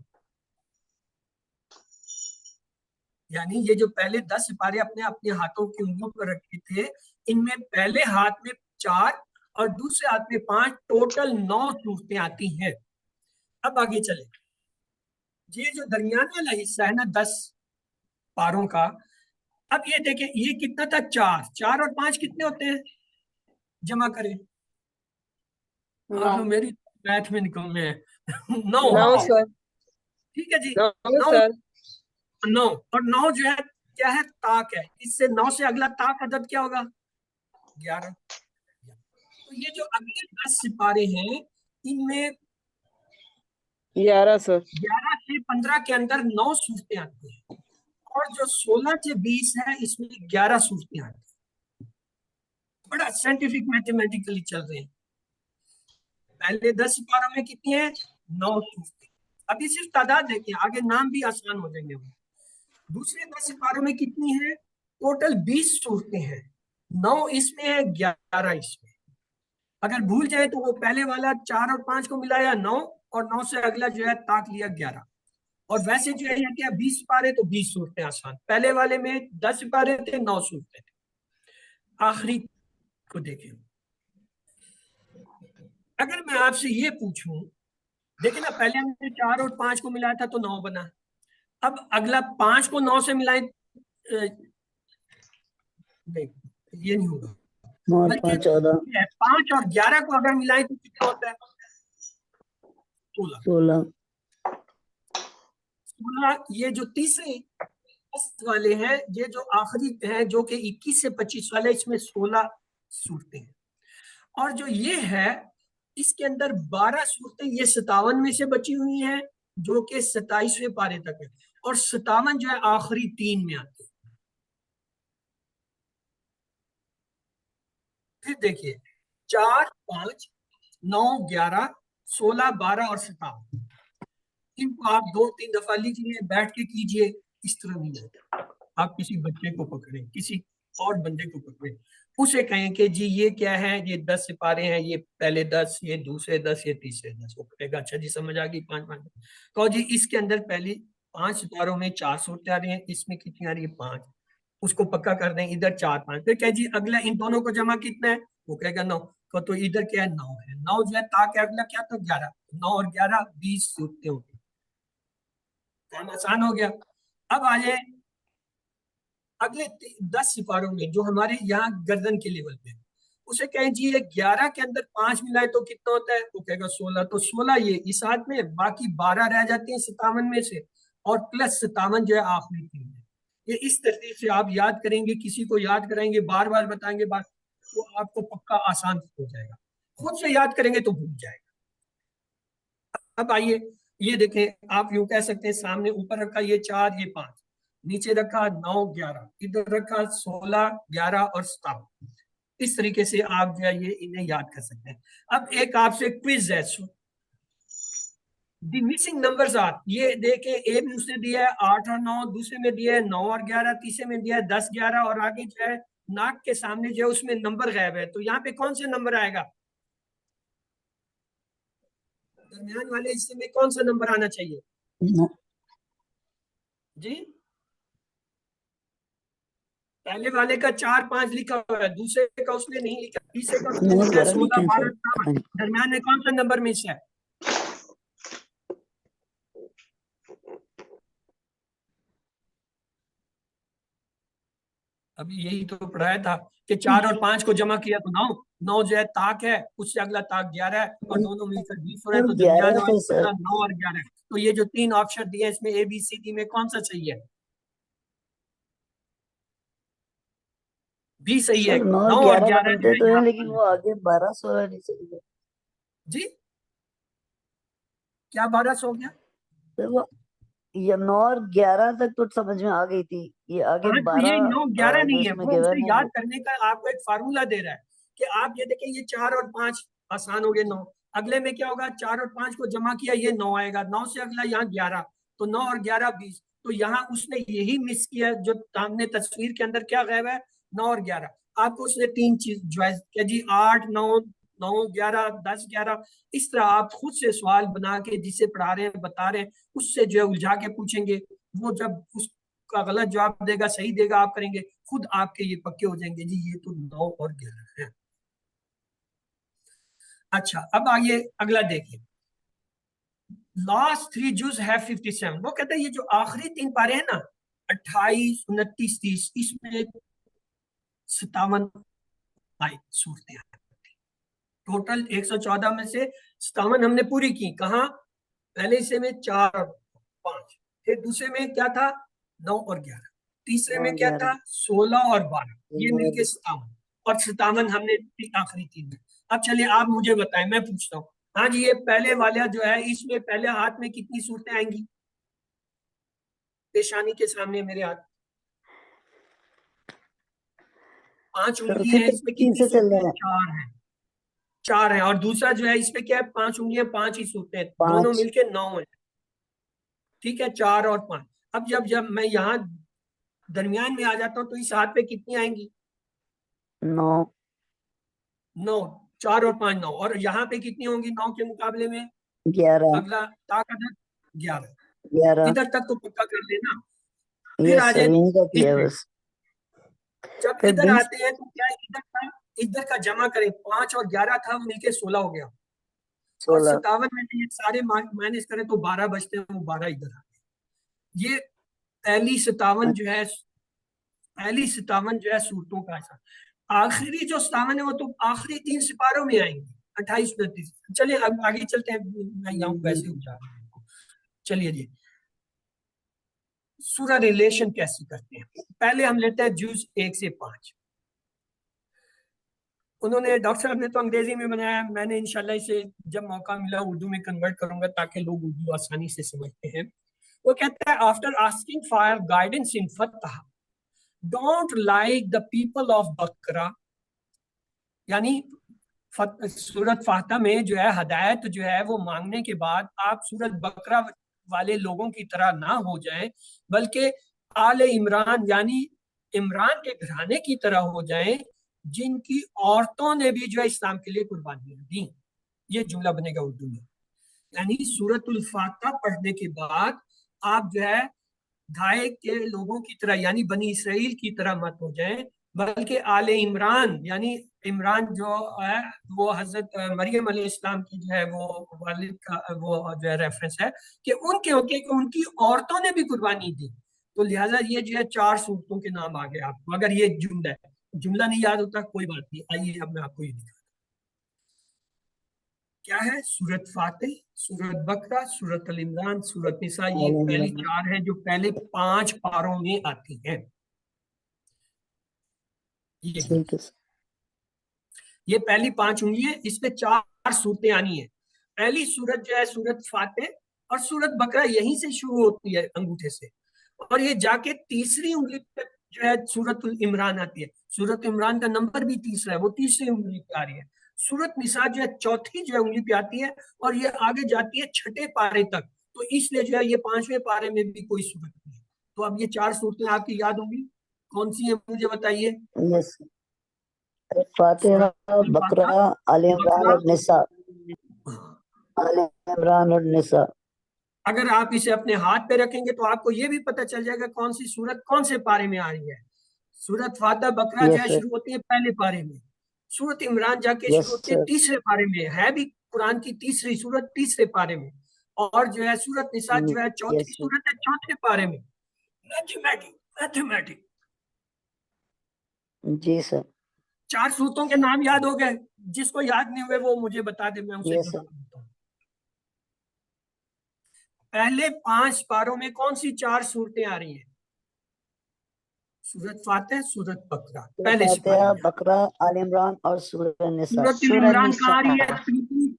یعنی یہ جو پہلے 10 سپارے اپنے ہاتھوں کی انگلیوں پر رکھے تھے, ان میں پہلے ہاتھ میں 4 اور دوسرے ہاتھ میں 5, ٹوٹل 9 صورتیں آتی ہیں. اب آگے چلیں. یہ جو درمیان والا حصہ ہے نا 10 پاروں کا, اب یہ دیکھیں یہ کتنا تھا؟ 4 اور 5 کتنے ہوتے ہیں؟ جمع کریں. آپ میری میتھ میں نکل میں 9 سر. ٹھیک ہے جی, 9 سر. 9 اور 9 جو ہے کیا ہے؟ طاق ہے. اس سے 9 سے اگلا طاق عدد کیا ہوگا؟ 11. تو یہ جو اگلے 10 سپارے ہیں ان میں 11 سر. 11 سے 15 کے اندر 9 صورتیں آتی ہیں, اور جو 16 سے 20 ہے اس میں 11 صورتیں آتی ہیں. بڑا سائنٹیفک میتھمیٹیکلی چل رہے ہیں. پہلے 10 سپاروں میں کتنی ہیں؟ 9 صورتیں. ابھی صرف تعداد دیکھیں, آگے نام بھی آسان ہو جائیں گے. دوسرے 10 سپاروں میں کتنی ہیں؟ ٹوٹل 20 صورتیں ہیں. 9 اس میں ہے, 11 اس میں. اگر بھول جائے تو وہ پہلے والا 4 اور 5 کو ملایا 9, اور 9 سے اگلا جو ہے طاق لیا 11. اور ویسے جو ہے کیا 20 سپارے تو 20 صورتیں آسان. پہلے والے میں 10 سپارے تھے, 9 صورتیں تھے. آخری کو دیکھیں. اگر میں آپ سے یہ پوچھوں, دیکھیں نا پہلے ہم نے 4 اور 5 کو ملایا تھا تو 9 بنا. اب اگلا 5 کو 9 سے ملائیں, نہیں یہ نہیں ہوگا, بلکہ 5 اور 11 کو اگر ملائیں تو کتنا ہوتا ہے؟ 16. یہ جو تیسرے والے ہیں, یہ جو آخری ہیں جو کہ 21 سے 25 والے, اس میں 16 صورتیں ہیں. اور جو یہ ہے اس کے اندر 12 صورتیں یہ 57 میں سے بچی ہوئی ہیں جو کہ 27ویں پارے تک ہے, اور 57 جو ہے آخری 3 میں آتے ہیں. پھر دیکھیے 4, 5, 9, 11, 16, 12 اور 57, ان کو آپ 2-3 دفعہ لکھیے, بیٹھ کے کیجئے. اس طرح نہیں ہوتا. آپ کسی بچے کو پکڑیں, کسی اور بندے کو پکڑیں, اسے کہیں کہ جی یہ کیا ہے, یہ 10 سپارے ہیں, یہ پہلے 10, یہ دوسرے 10, یہ تیسرے 10. وہ کہے گا اچھا جی سمجھ آ گئی. 5 کہو جی اس کے اندر پہلی 5 سپاروں میں 4 صورتیں آ رہی ہیں, اس میں کتنی آ رہی ہے؟ 5. اس کو پکا کر دیں, ادھر 4, 5. پھر کہ جی اگلا ان دونوں کو جمع کتنا ہے؟ وہ کہے گا 9. تو ادھر کیا ہے؟ 9 ہے. 9 جو ہے تاکہ اگلا کیا تھا؟ 11. 9 اور 11 20 صورتیں ہوتی. کام آسان ہو گیا. اب آ جائیں اگلے 10 سپاروں میں جو ہمارے یہاں گردن کے لیول پہ, اسے کہیں جی یہ 11 کے اندر 5 ملائے تو کتنا ہوتا ہے؟ وہ کہے گا 16. تو 16 یہ اس ہاتھ میں, باقی 12 رہ جاتے ہیں 57 میں سے, اور پلس 57 جو ہے آخری 3 ہے. یہ اس ترتیب سے آپ یاد کریں گے, کسی کو یاد کریں گے, بار بار بتائیں گے بات, تو آپ کو پکا آسان ہو جائے گا. خود سے یاد کریں گے تو بھول جائے گا. اب آئیے یہ دیکھیں, آپ یوں کہہ سکتے ہیں سامنے اوپر رکھا یہ 4, یہ 5, نیچے رکھا 9, 11, ادھر رکھا 16, 11 اور 57. اس طریقے سے آپ جو ہے یہ انہیں یاد کر سکتے ہیں. اب ایک آپ سے کوئز ہے, دی مسنگ نمبرز آر, یہ دیکھیں ایک میں اس نے دیا ہے 8 اور 9, دوسرے میں دیا ہے 9 اور 11, تیسرے میں دیا ہے 10, 11, اور آگے جو ہے ناک کے سامنے جو ہے اس میں نمبر غائب ہے. تو یہاں پہ کون سے نمبر آئے گا؟ درمیان والے حصے میں کون سا نمبر آنا چاہیے؟ جی پہلے والے کا 4 5 لکھا ہوا ہے، دوسرے کا اس نے نہیں لکھا، تیسرے کا اس نے 9 لکھا ہے 11 16 لکھے ہیں 12 سر. 17 درمیان میں کون سا نمبر مس ہے؟ ابھی یہی تو پڑھایا تھا کہ 4 اور 5 کو جمع کیا تو 9 9 جو ہے طاق ہے، اس سے اگلا طاق 11 ہے اور دونوں مل کر 20 ہو رہے ہیں، تو درمیان 11 ہے سر. والا 9 اور 11 ہے۔ تو یہ جو 3 آپشن دیے اس میں اے بی سی ڈی میں کون سا صحیح ہے؟ بھی صحیح ہے، سر 9 9 اور 11 11 جو بنتے ہے تو یہاں ہیں، پر لیکن وہ آگے 12 16 نہیں چاہیے. جی کیا 12 ہو گیا؟ سر وہ یہ 9 اور 11 تک تو سمجھ میں آ گئی تھی، یہ آگے ہاں تو 12 یہ 9 11 جو نہیں ہے، اس میں وہ اسے گیون ہے یاد وہ. کرنے کا آپ کو ایک فارمولا دے رہا ہے کہ آپ یہ دیکھیں یہ 4 اور 5 آسان ہو گئے 9، اگلے میں کیا ہوگا 4 اور 5 کو جمع کیا یہ 9 آئے گا، 9 سے اگلا یہاں 11، تو 9 اور 11 20، تو یہاں اس نے یہی مس کیا جو سامنے تصویر کے اندر کیا غائب ہے 9 اور 11، آپ کو اس نے 3 چیز جوائز کہ جی 8 9 9 11 10 11، اس طرح آپ خود سے سوال بنا کے جسے پڑھا رہے ہیں بتا رہے ہیں اس سے جو ہے الجھا کے پوچھیں گے، وہ جب اس کا غلط جواب دے گا صحیح دے گا آپ کریں گے، خود آپ کے یہ پکے ہو جائیں گے جی یہ تو 9 اور 11 ہے۔ اچھا اب آئیے اگلا دیکھیں، لاسٹ 3 جز ہے 57، وہ کہتے ہیں یہ جو آخری 3 پارے ہیں نا 28 29 30 اس میں 57 صورتیں ہیں، ٹوٹل 114 میں سے 57 ہم نے پوری کی، کہاں؟ پہلے حصے میں 4 اور 5، پھر دوسرے میں کیا تھا 9 اور 11، تیسرے میں کیا تھا 16 اور 12، یہ مل کے 57، اور 57 ہم نے آخری 3 میں۔ اب چلیے آپ مجھے بتائیں، میں پوچھتا ہوں، ہاں جی یہ پہلے والا جو ہے اس میں پہلے ہاتھ میں کتنی صورتیں آئیں گی؟ پیشانی کے سامنے میرے ہاتھ 5 سر انگلی ہیں، اس میں 53 کتنی سے چل صورتیں رہے ہیں؟ ہیں 4 ہیں، 4 ہیں، اور دوسرا جو ہے اس میں کیا ہے 5 انگلیاں 5 ہی صورتیں ہیں، دونوں 5 مل کے 9 ہیں، ٹھیک ہے 4 اور 5۔ اب جب میں یہاں درمیان میں آ جاتا ہوں تو اس ہاتھ پہ کتنی آئیں گی؟ 9 9، 4 اور 5 9، اور یہاں پہ کتنی ہوں گی 9 کے مقابلے میں؟ 11 اگلا طاقت 11، 11 ادھر تک تو پکا کر لینا، پھر یس آ سر جائے یہیں کا اس کیا پہ، بس. جب پھر ادھر 20 آتے ہیں تو کیا ادھر کا جمع کریں، 5 اور 11 تھا مل کے 16 ہو گیا، اور 16 57 میں سے یہ سارے مائنس کریں تو 12 بچتے ہیں، وہ 12 ادھر آ گئے۔ یہ پہلی 57 جو ہے صورتوں کا ایسا، آخری جو 57 ہے وہ تو آخری 3 سپاروں میں آئیں گے 28 29۔ چلیے اب آگے چلتے ہیں، میں یہاں ویسے اٹھا رہا ہوں، چلیے جی سورہ ریلیشن کیسی کرتے ہیں، پہلے ہم لیتے ہیں جز 1 سے 5، انہوں نے ڈاکٹر صاحب نے تو انگریزی میں بنایا، میں نے انشاءاللہ اسے جب موقع ملا اردو میں کنورٹ کروں گا تاکہ لوگ اردو آسانی سے سمجھتے ہیں۔ وہ کہتا ہے after asking for guidance in Fath don't like the people of بکرا، یعنی سورت فاتح میں جو ہے ہدایت جو ہے وہ مانگنے کے بعد آپ سورت بکرا والے لوگوں کی طرح نہ ہو جائیں، بلکہ آل عمران یعنی عمران کے گھرانے کی طرح ہو جائیں جن کی عورتوں نے بھی جو ہے اسلام کے لیے قربانیاں دیں۔ یہ جملہ بنے گا اردو میں، یعنی سورت الفاتحہ پڑھنے کے بعد آپ جو ہے گھائے کے لوگوں کی طرح یعنی بنی اسرائیل کی طرح مت ہو جائیں، بلکہ آل عمران یعنی عمران جو ہے وہ حضرت مریم علیہ السلام کی جو ہے وہ والد کا وہ جو ہے ریفرنس ہے کہ ان کی عورتوں نے بھی قربانی دی، تو لہٰذا یہ جو ہے 4 صورتوں کے نام آگے آپ کو، اگر یہ جملہ نہیں یاد ہوتا کوئی بات نہیں، آئیے اب میں آپ کو یہ دکھاتا ہوں کیا ہے۔ سورت فاتح، سورت بقرہ، سورت ال عمران، سورت نساء، یہ پہلی 4 ہیں جو پہلے 5 پاروں میں آتی ہیں۔ ٹھیک ہے یہ پہلی 5 انگلیاں، اس میں 4 صورتیں آنی ہیں۔ پہلی صورت جو ہے سورت فاتح اور سورت بقرہ یہیں سے شروع ہوتی ہے انگوٹھے سے، اور یہ جا کے تیسری انگلی پہ جو ہے سورت العمران آتی ہے، سورت عمران کا نمبر بھی تیسرا ہے، وہ تیسری انگلی پہ آ رہی ہے۔ سورت نساء جو ہے چوتھی جو ہے انگلی پہ آتی ہے اور یہ آگے جاتی ہے 6 پارے تک، تو اس لیے جو ہے یہ 5ویں پارے میں بھی کوئی صورت نہیں ہے۔ تو اب یہ 4 صورتیں آپ کی یاد ہوں گی، کون سی ہیں مجھے بتائیے؟ یس فاتحہ، بقرہ، آل عمران اور نساء، آل عمران اور نساء۔ اگر آپ اسے اپنے ہاتھ پہ رکھیں گے تو آپ کو یہ بھی پتہ چل جائے گا کون سی سورت کون سے پارے میں آ رہی ہے. سورت فاتح بقرہ جو Yes, ہے sir. شروع ہوتی ہے پہلے پارے میں. سورت عمران جا کے Yes, شروع ہوتی ہے sir. تیسرے پارے میں, ہے بھی قرآن کی تیسری سورت تیسرے پارے میں. اور جو ہے سورت نساء جو ہے چوتھی Yes, sir. سورت ہے چوتھے پارے میں. میتھمیٹک جی سر. 4 صورتوں کے نام یاد ہو گئے. جس کو یاد نہیں ہوئے وہ مجھے بتا دے, میں اسے Yes, دوہرا sir. دیتا ہوں. پہلے 5 پاروں میں کون سی 4 صورتیں آ رہی ہیں؟ سورت فاتح, سورت بقرہ, پہلے سپارے فاتحہ, میں. بقرہ, آل عمران اور سورہ نساء. سورت سورہ عمران کہاں آ رہی ہے؟ نساء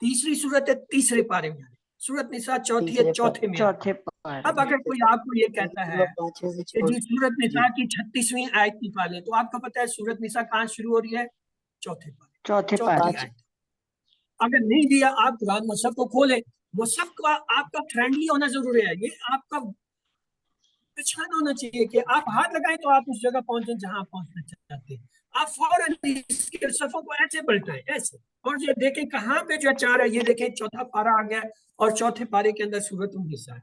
تیسری صورت ہے تیسرے پارے میں. سورت نساء چوتھی ہے تیسرے چوتھے میں. چوتھے پارے اب میں. اگر کوئی آپ کو یہ کہتا ہے پانچویں سے کہ جی سورت نساء جی. کی 36ویں آیت نکالے, تو آپ کو پتہ ہے سورت نساء کہاں شروع ہو رہی ہے؟ چوتھے پارے, چوتھے چوتھی پارے. آیت. اگر نہیں دیا آپ قرآن مصحف کو کھولیں. مصحف کا آپ کا فرینڈلی ہونا ضروری ہے. یہ آپ کا پہچان ہونا چاہیے کہ آپ ہاتھ لگائیں تو آپ اس جگہ پہنچیں جہاں آپ پہنچنا چاہتے ہیں. آپ فوراً اس کے صفوں کو ایسے پلٹائیں ایسے, اور یہ دیکھیں کہاں پہ جو 4 ہے. یہ دیکھیں چوتھا پارہ آ گیا اور چوتھے پارے کے اندر سورۃ النساء ہے.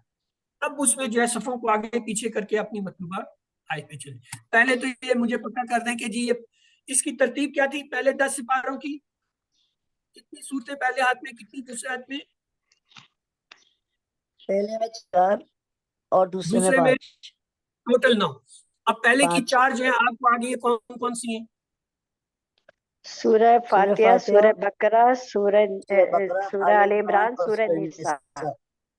اب اس میں جو ہے صفوں کو آگے پیچھے کر کے اپنی مطلوبہ آیت پہ چلیں. پہلے تو یہ مجھے پتہ کر دیں کہ جی یہ اس کی ترتیب کیا تھی. پہلے 10 سپاروں کی کتنی صورتیں پہلے ہاتھ میں, کتنی دوسرے ہاتھ میں؟ پہلے میں 4 اور دوسرے میں دوسرے میں 5. ٹوٹل 9. اب پہلے کی 5 4 جو ہے آپ کو آگے کون کون سی ہیں؟ سورہ فاتحہ, سورہ بقرہ, سورہ بقرہ, سورہ آل عمران, اور سورہ سورہ نساء. نساء.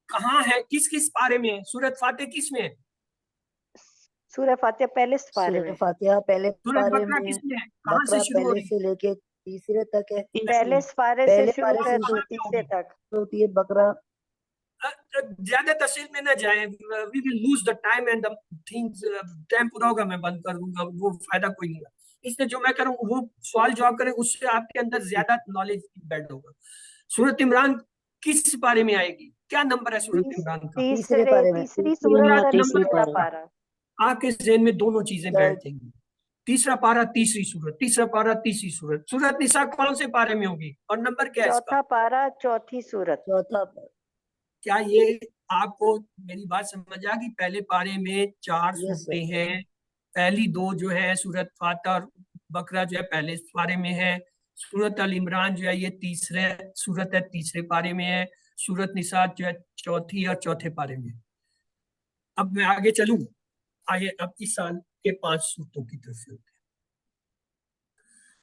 کہاں ہے, کس کس پارے میں ہے؟ سورت فاتح کس میں ہے؟ سورہ فاتحہ پہلے پارے سورہ میں. فاتحہ پہلے سورت پارے بقرہ میں. کس میں ہے؟ کہاں سے بقرہ شروع ہو پہلے رہی ہے؟ سے لے کے تیسرے تک ہے. پہلے پارے سے پہلے شروع پارے کر سے دو تیسرے تک. ہوتی ہے بقرہ. زیادہ تفصیل میں نہ جائیں, we will lose the time and the things. Time پورا ہوگا میں بند کر دوں گا, وہ فائدہ کوئی نہیں ہے. اس لیے جو میں کروں وہ سوال جواب کریں, اس سے آپ کے اندر زیادہ نالج بیلڈ ہوگا. سورت عمران کس پارے میں آئے گی؟ کیا نمبر ہے سورت عمران کا؟ تیسرے پارے میں. تیسری سورت کا تیسری نمبر پارہ. پارا. آپ کے ذہن میں دونوں چیزیں بیٹھ جائیں گی. تیسرا پارہ تیسری سورت, تیسرا پارہ تیسری سورت. سورت نساء کون سے پارے میں ہوگی اور نمبر کیا ہے اس کا؟ چوتھا پارا چوتھی سورت. چوتھا کیا یہ آپ کو میری بات سمجھ آ گئی؟ پہلے پارے میں 4 Yes, sir. صورتیں ہیں. پہلی 2 جو ہے سورت فاتح اور بقرہ جو ہے پہلے پارے میں ہے. سورت ال عمران جو ہے یہ تیسرے سورت ہے, تیسرے پارے میں ہے. سورت نساء جو ہے چوتھی اور چوتھے پارے میں. اب میں آگے چلوں, آئیے اب اس سال کے 5 صورتوں کی طرف چلتے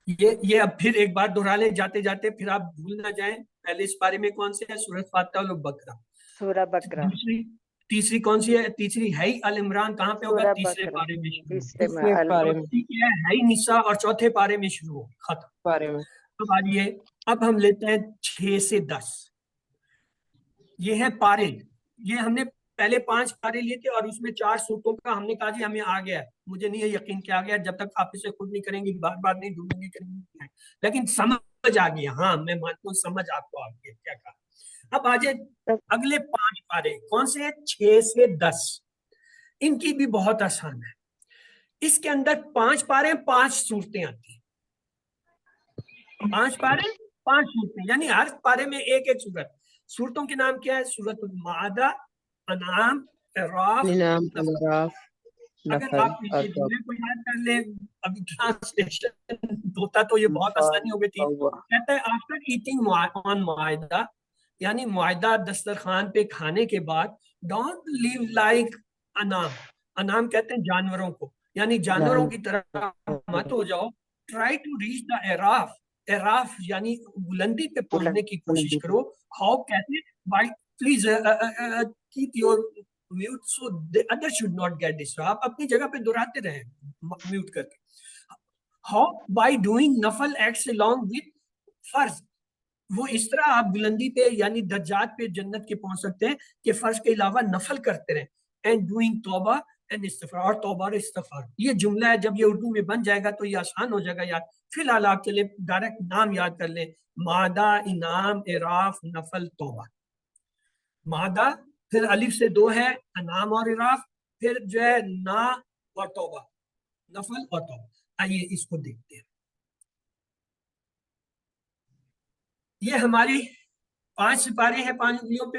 ہیں. یہ اب پھر ایک بار دہرا لیں جاتے جاتے, پھر آپ بھول نہ جائیں. پہلے اس پارے میں کون سے ہے؟ سورت فاتح اور بقرہ. سورہ بقرہ. دوسری تیسری کون سی ہے؟ تیسری ہے ال عمران. کہاں پہ ہوگا؟ سورہ تیسرے بقرہ پارے میں شروع. تیسرے میں. تیسرے پارے میں. چوتھی کیا ہے نساء اور چوتھے پارے میں شروع ہو ختم. پارے میں. اب آئیے, اب ہم لیتے ہیں 6 سے 10. یہ ہے پارے. یہ ہم نے پہلے 5 پارے لیے تھے اور اس میں 4 صورتوں کا ہم نے کہا جی ہمیں آ گیا ہے. مجھے نہیں یقین کیا آ گیا, جب تک آپ اسے خود نہیں کریں گے بار بار نہیں ڈھونڈیں گے کریں گے, لیکن سمجھ آ گیا. ہاں میں مانتا ہوں سمجھ آپ کو آ گیا کیا کہا. اب آج اگلے 5 پارے کون سے ہیں؟ 6 سے 10. ان کی بھی بہت آسان ہے. اس کے اندر 5 پارے 5 صورتیں آتی ہیں. 5 پارے 5 صورتیں, یعنی ہر پارے میں ایک ایک صورت. صورتوں کے نام کیا ہے؟ سورۃ المائدہ, انعام, اعراف, انعام, نفل. اعراف, اگر نفل آپ اور یہ جملے کو یاد کر لیں, ابھی ٹرانسلیشن ہوتا تو یہ بہت آسانی ہو گئی تھی. کہتا ہے آفٹر ایٹنگ آن معاہدہ, یعنی معاہدہ دسترخوان پہ کھانے کے بعد, ڈونٹ لیو لائک انعام. انعام کہتے ہیں جانوروں کو, یعنی جانوروں کی طرح مت ہو جاؤ. ٹرائی ٹو ریچ دا اعراف. اعراف یعنی بلندی پہ پہنچنے کی کوشش کرو. ہاؤ کہتے ہیں by please keep your mute so the other should not get disturbed. آپ اپنی جگہ پہ دہراتے رہیں میوٹ کر کے. How? By doing نفل acts along with فرض. وہ اس طرح آپ بلندی پہ یعنی درجات پہ جنت کے پہنچ سکتے ہیں کہ فرض کے علاوہ نفل کرتے رہیں. And doing توبہ and استغفار, اور توبہ اور استغفار. یہ جملہ ہے, جب یہ اردو میں بن جائے گا تو یہ آسان ہو جائے گا یاد. فی الحال آپ چلے ڈائریکٹ نام یاد کر لیں, معدہ, انعام, اعراف, نفل, توبہ. معدہ, پھر الف سے 2 ہے انعام اور اعراف, پھر جو ہے نا اور توبہ, نفل اور توبہ. آئیے اس کو دیکھتے ہیں. یہ ہماری 5 سپارے ہیں 5 انگلیوں پہ.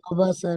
Tauba sir,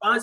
5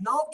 9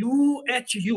UHU।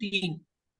3।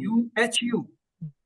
UHU,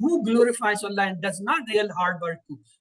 Who glorifies Allah and does not real hard work too,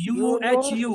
UHU,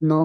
9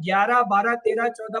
11, 12, 13, 14,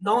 9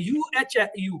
UHU,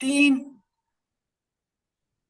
3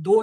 2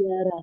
11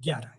11।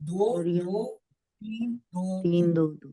2-2-3-2-2। 3-2-2।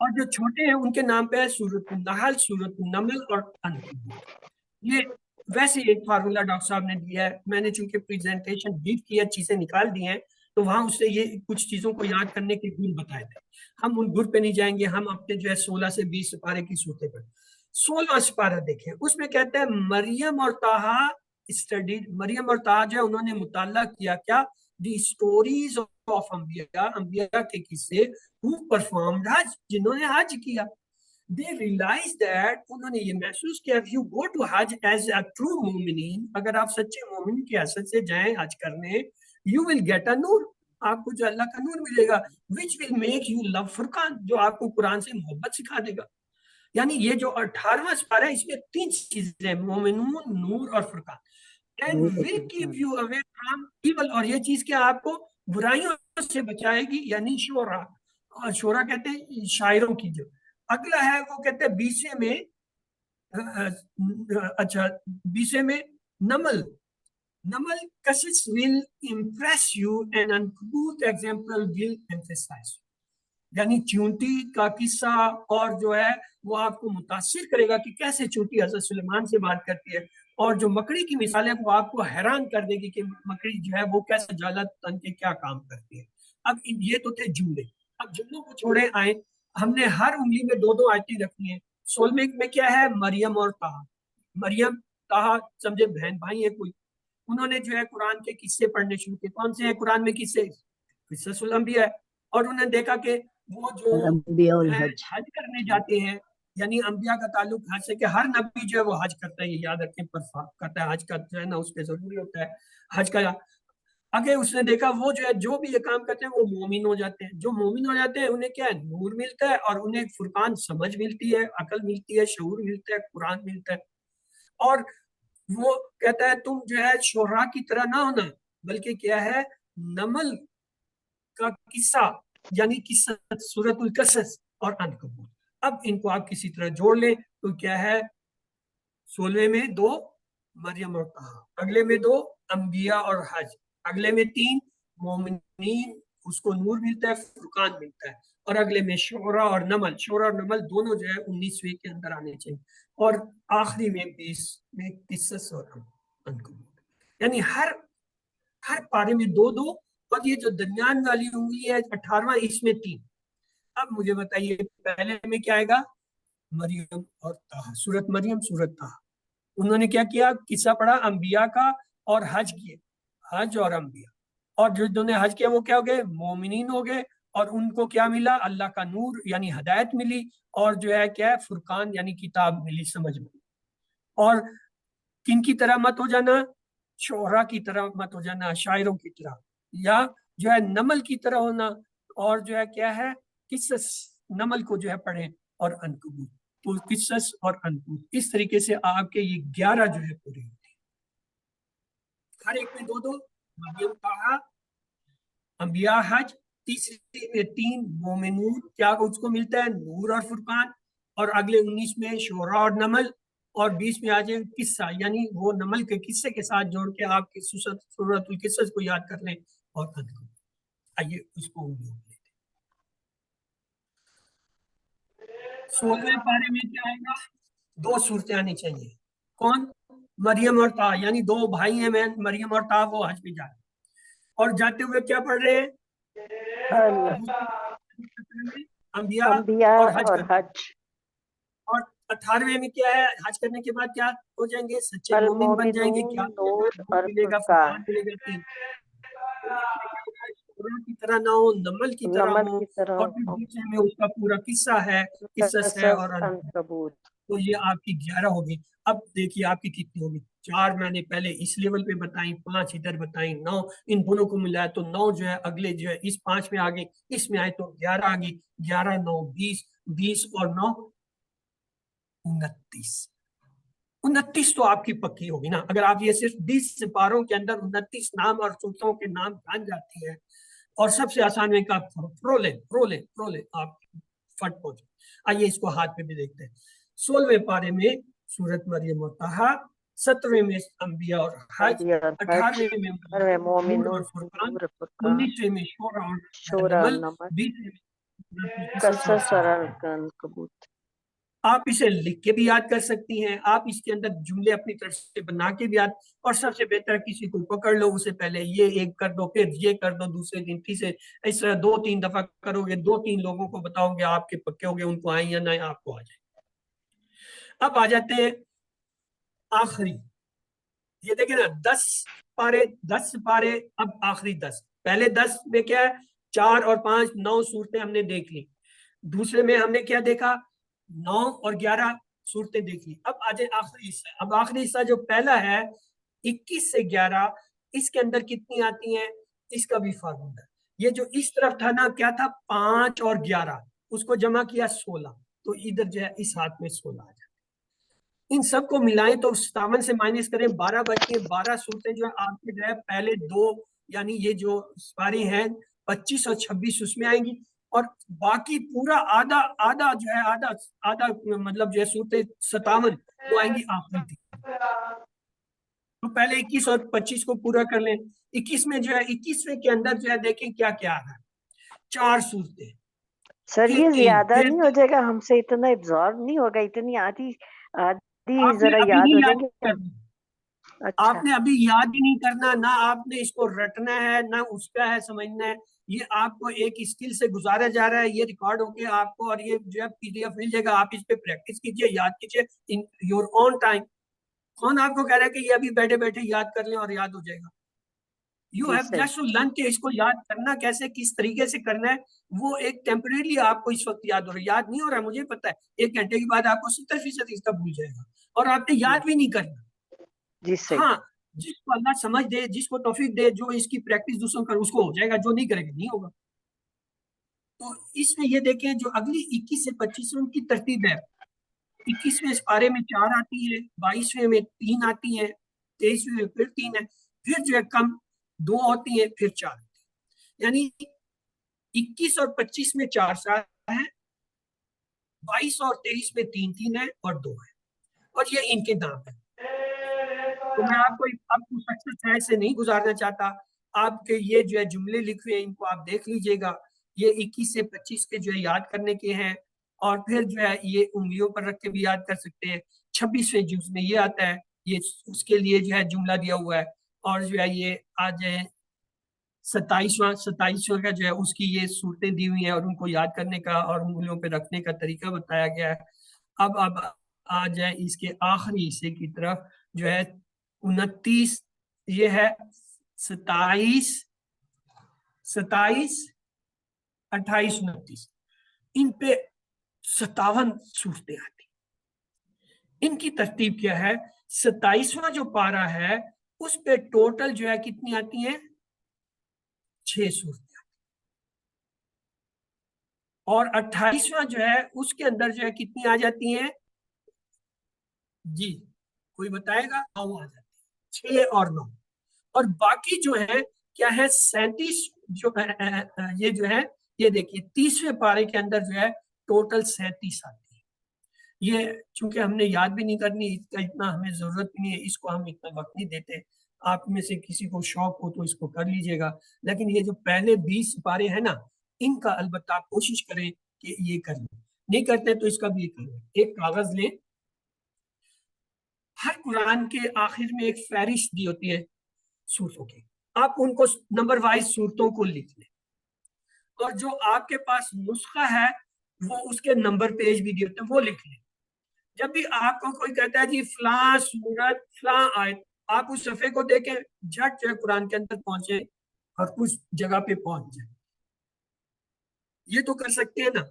اور جو چھوٹے ہیں ان کے نام پہ ہے سورۃ النحل, سورۃ النمل اور عنکبوت. یہ ویسے ایک فارمولا ڈاکٹر صاحب نے دیا ہے, میں نے چونکہ پریزنٹیشن بیٹ کی ہے, چیزیں نکال دی ہیں, تو وہاں اس سے یہ کچھ چیزوں کو یاد کرنے کے گل بتائے تھے. ہم ان گر پہ نہیں جائیں گے, ہم اپنے جو ہے 16 سے 20 سپارے کی صورتیں پر. 16واں سپارہ دیکھیں, اس میں کہتے ہیں مریم اور طٰہٰ اسٹڈی, مریم اور طٰہٰ جو ہے انہوں نے مطالعہ کیا کیا, دی اسٹوریز آف انبیاء, انبیاء کے قصے, who performed حج, جنہوں نے حج کیا. They realized that, انہوں نے یہ محسوس کیا, if you go to Hajj as a true مومنین, اگر آپ سچے مومن کی حیثیت سے جائیں حج کرنے, you will get a نور, آپ کو جو اللہ کا نور ملے گا, which will make you love فرقان, جو آپ کو قرآن سے محبت سکھا دے گا. یعنی یہ جو 18واں سپارہ ہے, اس میں 3 چیزیں, مومنون, نور اور فرقان. And will keep you away from evil, اور یہ چیز کیا آپ کو برائیوں سے بچائے گی, یعنی شورا, اور شورا کہتے ہیں شاعروں کی. جو اگلا ہے وہ کہتے ہیں 20 میں, اچھا 20 میں Naml, Naml قصص will impress you and uncouth example will emphasize, یعنی چونٹی کا قصہ اور جو ہے وہ آپ کو متاثر کرے گا کہ کیسے چونٹی حضرت سلیمان سے بات کرتی ہے, اور جو مکڑی کی مثال ہے وہ آپ کو حیران کر دے گی کہ مکڑی جو ہے وہ کیسے جالت تن کے کیا کام کرتی ہے. اب یہ تو تھے جملے, اب جملوں کو چھوڑے آئیں, ہم نے ہر انگلی میں 2 آیتیں رکھنی ہیں. 16 میں کیا ہے, مریم اور طٰہٰ, مریم طٰہٰ سمجھے بہن بھائی ہے کوئی, انہوں نے جو ہے قرآن کے قصے پڑھنے شروع کیے. کون سے ہیں قرآن میں قصے, قصص الانبیاء ہے. اور انہوں نے دیکھا کہ وہ جو حج کرنے جاتے ہیں, یعنی انبیاء کا تعلق حج سے, کہ ہر نبی جو ہے وہ حج کرتا ہے, یہ یاد رکھیں, کرتا ہے حج کا جو ہے نا, اس پہ ضروری ہوتا ہے حج کا. آگے اس نے دیکھا وہ جو ہے جو بھی یہ کام کرتے ہیں وہ مومن ہو جاتے ہیں. جو مومن ہو جاتے ہیں انہیں کیا ہے, نور ملتا ہے, اور انہیں فرقان سمجھ ملتی ہے, عقل ملتی ہے, شعور ملتا ہے, قرآن ملتا ہے. اور وہ کہتا ہے تم جو ہے شعراء کی طرح نہ ہونا, بلکہ کیا ہے, نمل کا قصہ, یعنی قصہ سورۃ القصص اور عنکبوت. اب ان کو آپ کسی طرح جوڑ لیں تو کیا ہے, 16 میں 2 مریم اور طٰہٰ, اگلے میں 2 انبیاء اور حج, اگلے میں 3 مومنین, اس کو نور ملتا ہے, فرقان ملتا ہے, اور اگلے میں شعراء اور نمل, شعراء اور نمل دونوں جو ہے 19ویں کے اندر آنے چاہیے, اور آخری میں 20 میں قصص اور عنکبوت. یعنی ہر پارے میں 2, اور یہ جو درمیان والی انگلی ہے 18واں, اس میں 3. اب مجھے بتائیے پہلے میں کیا آئے گا, مریم اور طٰہٰ, سورۃ مریم, سورۃ طٰہٰ. انہوں نے کیا کیا, قصہ پڑھا انبیاء کا اور حج کیے, حج اور انبیاء, اور جنہوں نے حج کیا وہ کیا ہو گئے, مومنین ہو گئے, اور ان کو کیا ملا, اللہ کا نور یعنی ہدایت ملی, اور جو ہے کیا ہے, فرقان یعنی کتاب ملی, سمجھ ملی. اور کن کی طرح مت ہو جانا, شعراء کی طرح مت ہو جانا, شاعروں کی طرح, یا جو ہے نمل کی طرح ہونا, اور جو ہے کیا ہے, قصص, نمل کو جو ہے پڑھیں, اور عنکبوت, تو قصص اور عنکبوت. اس طریقے سے آپ کے یہ 11 جو ہے پوری ہوتی ہے, ہر ایک میں 2, مریم طٰہٰ, انبیاء حج, تیسری میں 3 مومنون, کیا اس کو ملتا ہے, نور اور فرقان, اور اگلے 19 میں شعراء اور نمل, اور 20 میں آ جائے قصہ, یعنی وہ نمل کے قصے کے ساتھ جوڑ کے آپ کی سورۃ القصص کو یاد کر لیں, اور عنکبوت. آئیے اس کو لیتے ہیں. 16ویں پارے میں کیا آئے گا, 2 صورتیں آنی چاہیے. کون, مریم اور طٰہٰ, یعنی 2 بھائی ہیں, مریم اور طٰہٰ, وہ حج پہ جا رہے ہیں, اور جاتے ہوئے کیا پڑھ رہے ہیں, انبیاء اور حج. اور 18ویں میں کیا ہے, حج کرنے کے بعد کیا ہو جائیں گے, سچے مومن بن جائیں گے, کیا ملے گا, فرقان ملے گا. 3 کی طرح نہ ہو, نمل کی طرح ہو, اور پھر پیچھے میں اس کا پورا قصہ ہے, قصص ہے, اور عنکبوت. تو یہ آپ کی 11 ہوگی. اب دیکھیے آپ کی کتنی ہوگی, 4 میں نے پہلے اس لیول پہ بتائیں, 5 ادھر بتائیں, 9 ان دونوں کو ملا ہے تو 9 جو ہے اگلے جو ہے اس 5 میں آگے, اس میں آئے تو 11 آگی, 11 9 20, 20 اور 9 29. 29 تو آپ کی پکی ہوگی نا, اگر آپ یہ صرف 20 سپاروں کے اندر 29 نام اور صورتوں کے نام جان جاتی ہیں, اور سب سے آسان میں کا پرولے آپ فٹ پہنچے. آئیے اس کو ہاتھ پہ بھی دیکھتے ہیں. 16ویں پارے میں سورۃ مریم اور طٰہٰ, 17ویں میں انبیاء اور حج, 18ویں میں مومنون اور فرقان, 19ویں میں شعراء اور نمل, 20ویں میں قصص اور العنکبوت. آپ اسے لکھ کے بھی یاد کر سکتی ہیں, آپ اس کے اندر جملے اپنی طرف سے بنا کے بھی یاد, اور سب سے بہتر کسی کو پکڑ لو, اسے پہلے یہ ایک کر دو, پھر یہ کر دو, دوسرے دن تیسرے, اس طرح 2-3 دفعہ کرو گے, 2-3 لوگوں کو بتاؤ گے, آپ کے پکے ہو گے, ان کو آئیں یا نہ آپ کو آ جائیں. اب آ جاتے ہیں آخری, یہ دیکھیں نا 10 پارے, اب آخری 10. پہلے 10 میں کیا ہے, 4 اور 5 9 صورتیں ہم نے دیکھ لی. دوسرے میں ہم نے کیا دیکھا, 9 اور 11 صورتیں دیکھ لی. اب آ جائے آخری حصہ. اب آخری حصہ جو پہلا ہے 21 سے 11, اس کے اندر کتنی آتی ہیں, اس کا بھی فارمولا. یہ جو اس طرف تھا نا, کیا تھا, 5 اور 11, اس کو جمع کیا 16, تو ادھر جو ہے اس ہاتھ میں 16 آ جائے. ان سب کو ملائیں تو 57 سے مائنس کریں, 12 بچتی ہیں. 12 صورتیں جو ہے آپ کے جو ہے پہلے 2, یعنی یہ جو سپارے ہیں 25 اور 26 اس میں آئیں گی, اور باقی پورا آدھا جو ہے آدھا مطلب جو ہے صورتیں 57 وہ آئیں گی آخری تھی. تو پہلے 21 اور 25 کو پورا کر لیں. 21 میں جو ہے 21ویں کے اندر جو ہے دیکھیں کیا کیا آ رہا ہے, 4 صورتیں. سر یہ زیادہ پھر نہیں ہو جائے گا, ہم سے اتنا ایبزارب نہیں ہوگا, اتنی آدھی آپ نے ذرا ابھی یاد ہو نہیں جائیں گے. کرنا, اچھا آپ نے ابھی یاد ہی نہیں کرنا, نہ آپ نے اس کو رٹنا ہے, نہ اس کا ہے سمجھنا ہے. یہ آپ کو ایک اسکل سے گزارا جا رہا ہے, یہ ریکارڈ ہو کے آپ کو, اور یہ جو ہے PDF مل جائے گا. آپ اس پہ پریکٹس کیجئے, یاد کیجئے ان یور اون ٹائم. کون آپ کو کہہ رہا ہے کہ یہ ابھی بیٹھے بیٹھے یاد کر لیں اور یاد ہو جائے گا. You have just to learn کہ اس کو یاد کرنا کیسے, کس طریقے سے کرنا ہے. وہ ایک ٹیمپریری آپ کو اس وقت یاد ہو رہا ہے, یاد نہیں ہو رہا ہے مجھے پتا ہے, 1 گھنٹے کے بعد آپ کو 70% اس کا بھول جائے گا, اور آپ نے یاد بھی نہیں کرنا. جی صحیح. ہاں, جس کو اللہ سمجھ دے, جس کو توفیق دے, جو اس کی پریکٹس دوسروں کر, اس کو ہو جائے گا, جو نہیں کرے گا نہیں ہوگا. تو اس میں یہ دیکھیں جو اگلی 21 سے 25 ان کی ترتیب ہے. 21ویں سپارے میں 4 آتی ہے, 22ویں میں 3 آتی ہے, 23ویں میں پھر 3 ہے, پھر جو ہے کم 2 ہوتی ہیں, پھر 4 ہوتی ہیں. یعنی 21 اور 25 میں 4 ہے, 22 اور 23 میں 3 ہے اور 2 ہے, اور یہ ان کے نام ہے. تو میں آپ کو سکسیس ہے سے نہیں گزارنا چاہتا. آپ کے یہ جو ہے جملے لکھے ہیں, ان کو آپ دیکھ لیجئے گا. یہ 21 سے 25 کے جو ہے یاد کرنے کے ہیں, اور پھر جو ہے یہ انگلیوں پر رکھ کے بھی یاد کر سکتے ہیں. 26ویں جز میں یہ آتا ہے, یہ اس کے لیے جو ہے جملہ دیا ہوا ہے, اور جو ہے یہ آ جائے 27واں کا جو ہے اس کی یہ صورتیں دی ہوئی ہیں, اور ان کو یاد کرنے کا اور انگلیوں پہ رکھنے کا طریقہ بتایا گیا ہے. اب آ جائے اس کے آخری حصے کی طرف, جو ہے 29, یہ ہے 27, 28, 29, ان پہ 57 صورتیں آتی. ان کی ترتیب کیا ہے, 27واں جو پارہ ہے اس پہ ٹوٹل جو ہے کتنی آتی ہیں, 6 صورتیں. اور 28واں جو ہے اس کے اندر جو ہے کتنی آ جاتی ہیں, جی کوئی بتائے گا, 9 آ جاتی ہیں, 6 اور 9. اور باقی جو ہے کیا ہے, 37 جو یہ جو ہے, یہ دیکھیے 30ویں پارے کے اندر جو ہے ٹوٹل 37 آتی ہے. یہ چونکہ ہم نے یاد بھی نہیں کرنی, اس کا اتنا ہمیں ضرورت نہیں ہے, اس کو ہم اتنا وقت نہیں دیتے. آپ میں سے کسی کو شوق ہو تو اس کو کر لیجئے گا, لیکن یہ جو پہلے 20 پارے ہیں نا, ان کا البتہ آپ کوشش کریں کہ یہ کر لیں. نہیں کرتے تو اس کا بھی کریں. ایک کاغذ لیں, ہر قرآن کے آخر میں ایک فہرست دی ہوتی ہے صورتوں کی, آپ ان کو نمبر وائز صورتوں کو لکھ لیں, اور جو آپ کے پاس نسخہ ہے وہ اس کے نمبر پیج بھی دی ہوتے ہیں, وہ لکھ لیں. جب بھی آپ کو کوئی کہتا ہے جی فلاں سورت فلاں آیت, آپ اس صفحے کو دیکھیں, جھٹ جو ہے قرآن کے اندر پہنچے اور کچھ جگہ پہ پہنچ جائے. یہ تو کر سکتے ہیں نا,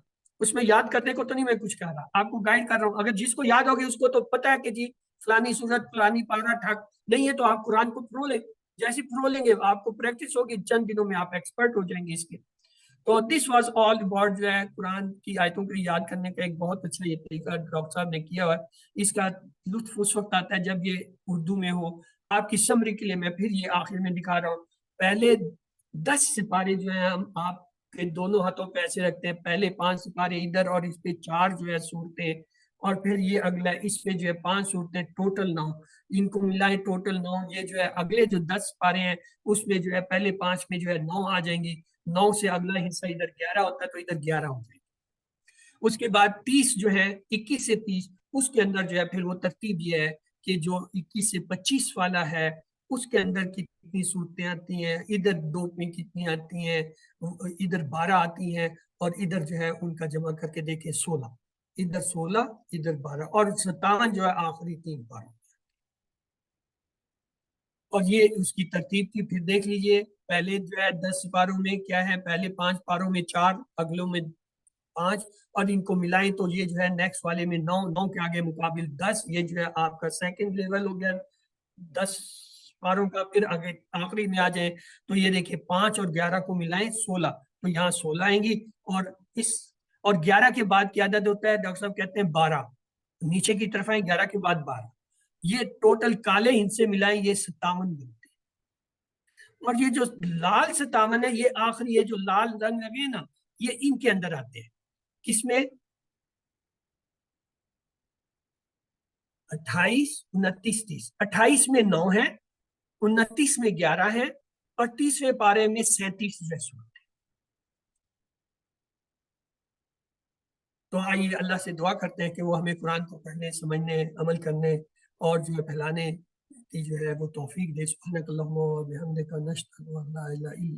اس میں یاد کرنے کو تو نہیں میں کچھ کہہ رہا, آپ کو گائیڈ کر رہا ہوں. اگر جس کو یاد ہوگی اس کو تو پتا ہے کہ جی فلانی صورت فلانی پارہ ٹھک, نہیں ہے تو آپ قرآن کو پڑھو لیں. جیسے پڑھو لیں گے آپ کو پریکٹس ہوگی, چند دنوں میں آپ ایکسپرٹ ہو جائیں گے اس کے. تو دس واز آل اباؤٹ جو ہے قرآن کی آیتوں کو یاد کرنے کا ایک بہت اچھا یہ طریقہ ڈاکٹر صاحب نے کیا ہوا ہے. اس کا لطف اس وقت آتا ہے جب یہ اردو میں ہو. آپ کی سمری کے لیے میں پھر یہ آخر میں دکھا رہا ہوں. پہلے 10 سپارے جو ہیں ہم آپ کے دونوں ہاتھوں پہ ایسے رکھتے ہیں, پہلے 5 سپارے ادھر, اور اس پہ 4 جو ہے صورتیں, اور پھر یہ اگلا اس پہ جو ہے 5 صورتیں, ٹوٹل 9. ان کو ملائیں ٹوٹل 9. یہ جو ہے اگلے جو 10 سپارے ہیں اس میں جو ہے پہلے 5 میں جو ہے 9 آ جائیں گی, 9 سے اگلا حصہ ادھر 11 ہوتا ہے تو ادھر 11 ہو جائے گا. اس کے بعد 30 جو ہے 21 سے 30 اس کے اندر جو ہے پھر وہ ترتیب یہ ہے کہ جو 21 سے 25 والا ہے اس کے اندر کتنی صورتیں آتی ہیں, ادھر 2 میں کتنی آتی ہیں, ادھر 12 آتی ہیں, اور ادھر جو ہے ان کا جمع کر کے دیکھیں 16, ادھر 16 ادھر 12, اور 57 جو ہے آخری 3 پاروں. اور یہ اس کی ترتیب کی پھر دیکھ لیجئے, پہلے جو ہے 10 پاروں میں کیا ہے, پہلے 5 پاروں میں 4, اگلوں میں 5, اور ان کو ملائیں تو یہ جو ہے نیکسٹ والے میں 9, 9 کے آگے مقابل 10, یہ جو ہے آپ کا سیکنڈ لیول ہو گیا 10 پاروں کا. پھر آگے آخری میں آ جائیں تو یہ دیکھیں 5 اور 11 کو ملائیں 16, تو یہاں 16 آئیں گی, اور 11 کے بعد کیا عدد ہوتا ہے ڈاکٹر صاحب کہتے ہیں 12, نیچے کی طرف آئیں 11 کے بعد 12, یہ ٹوٹل کالے ان سے ملائیں یہ 57 ملتے ہیں. اور یہ جو لال 57 ہے یہ آخری ہے, جو لال رنگ لگے نا یہ ان کے اندر آتے ہیں. کس میں 28, 29, 30, 28 میں 9 ہے, 29 میں 11 ہے, اور 30ویں پارے میں 37 رسول ہے. تو آئیے اللہ سے دعا کرتے ہیں کہ وہ ہمیں قرآن کو پڑھنے, سمجھنے, عمل کرنے اور جو ہے پھیلانے کی جو ہے وہ توفیق دے. سبحانک اللہم و بحمدک نشہد ان لا الہ الا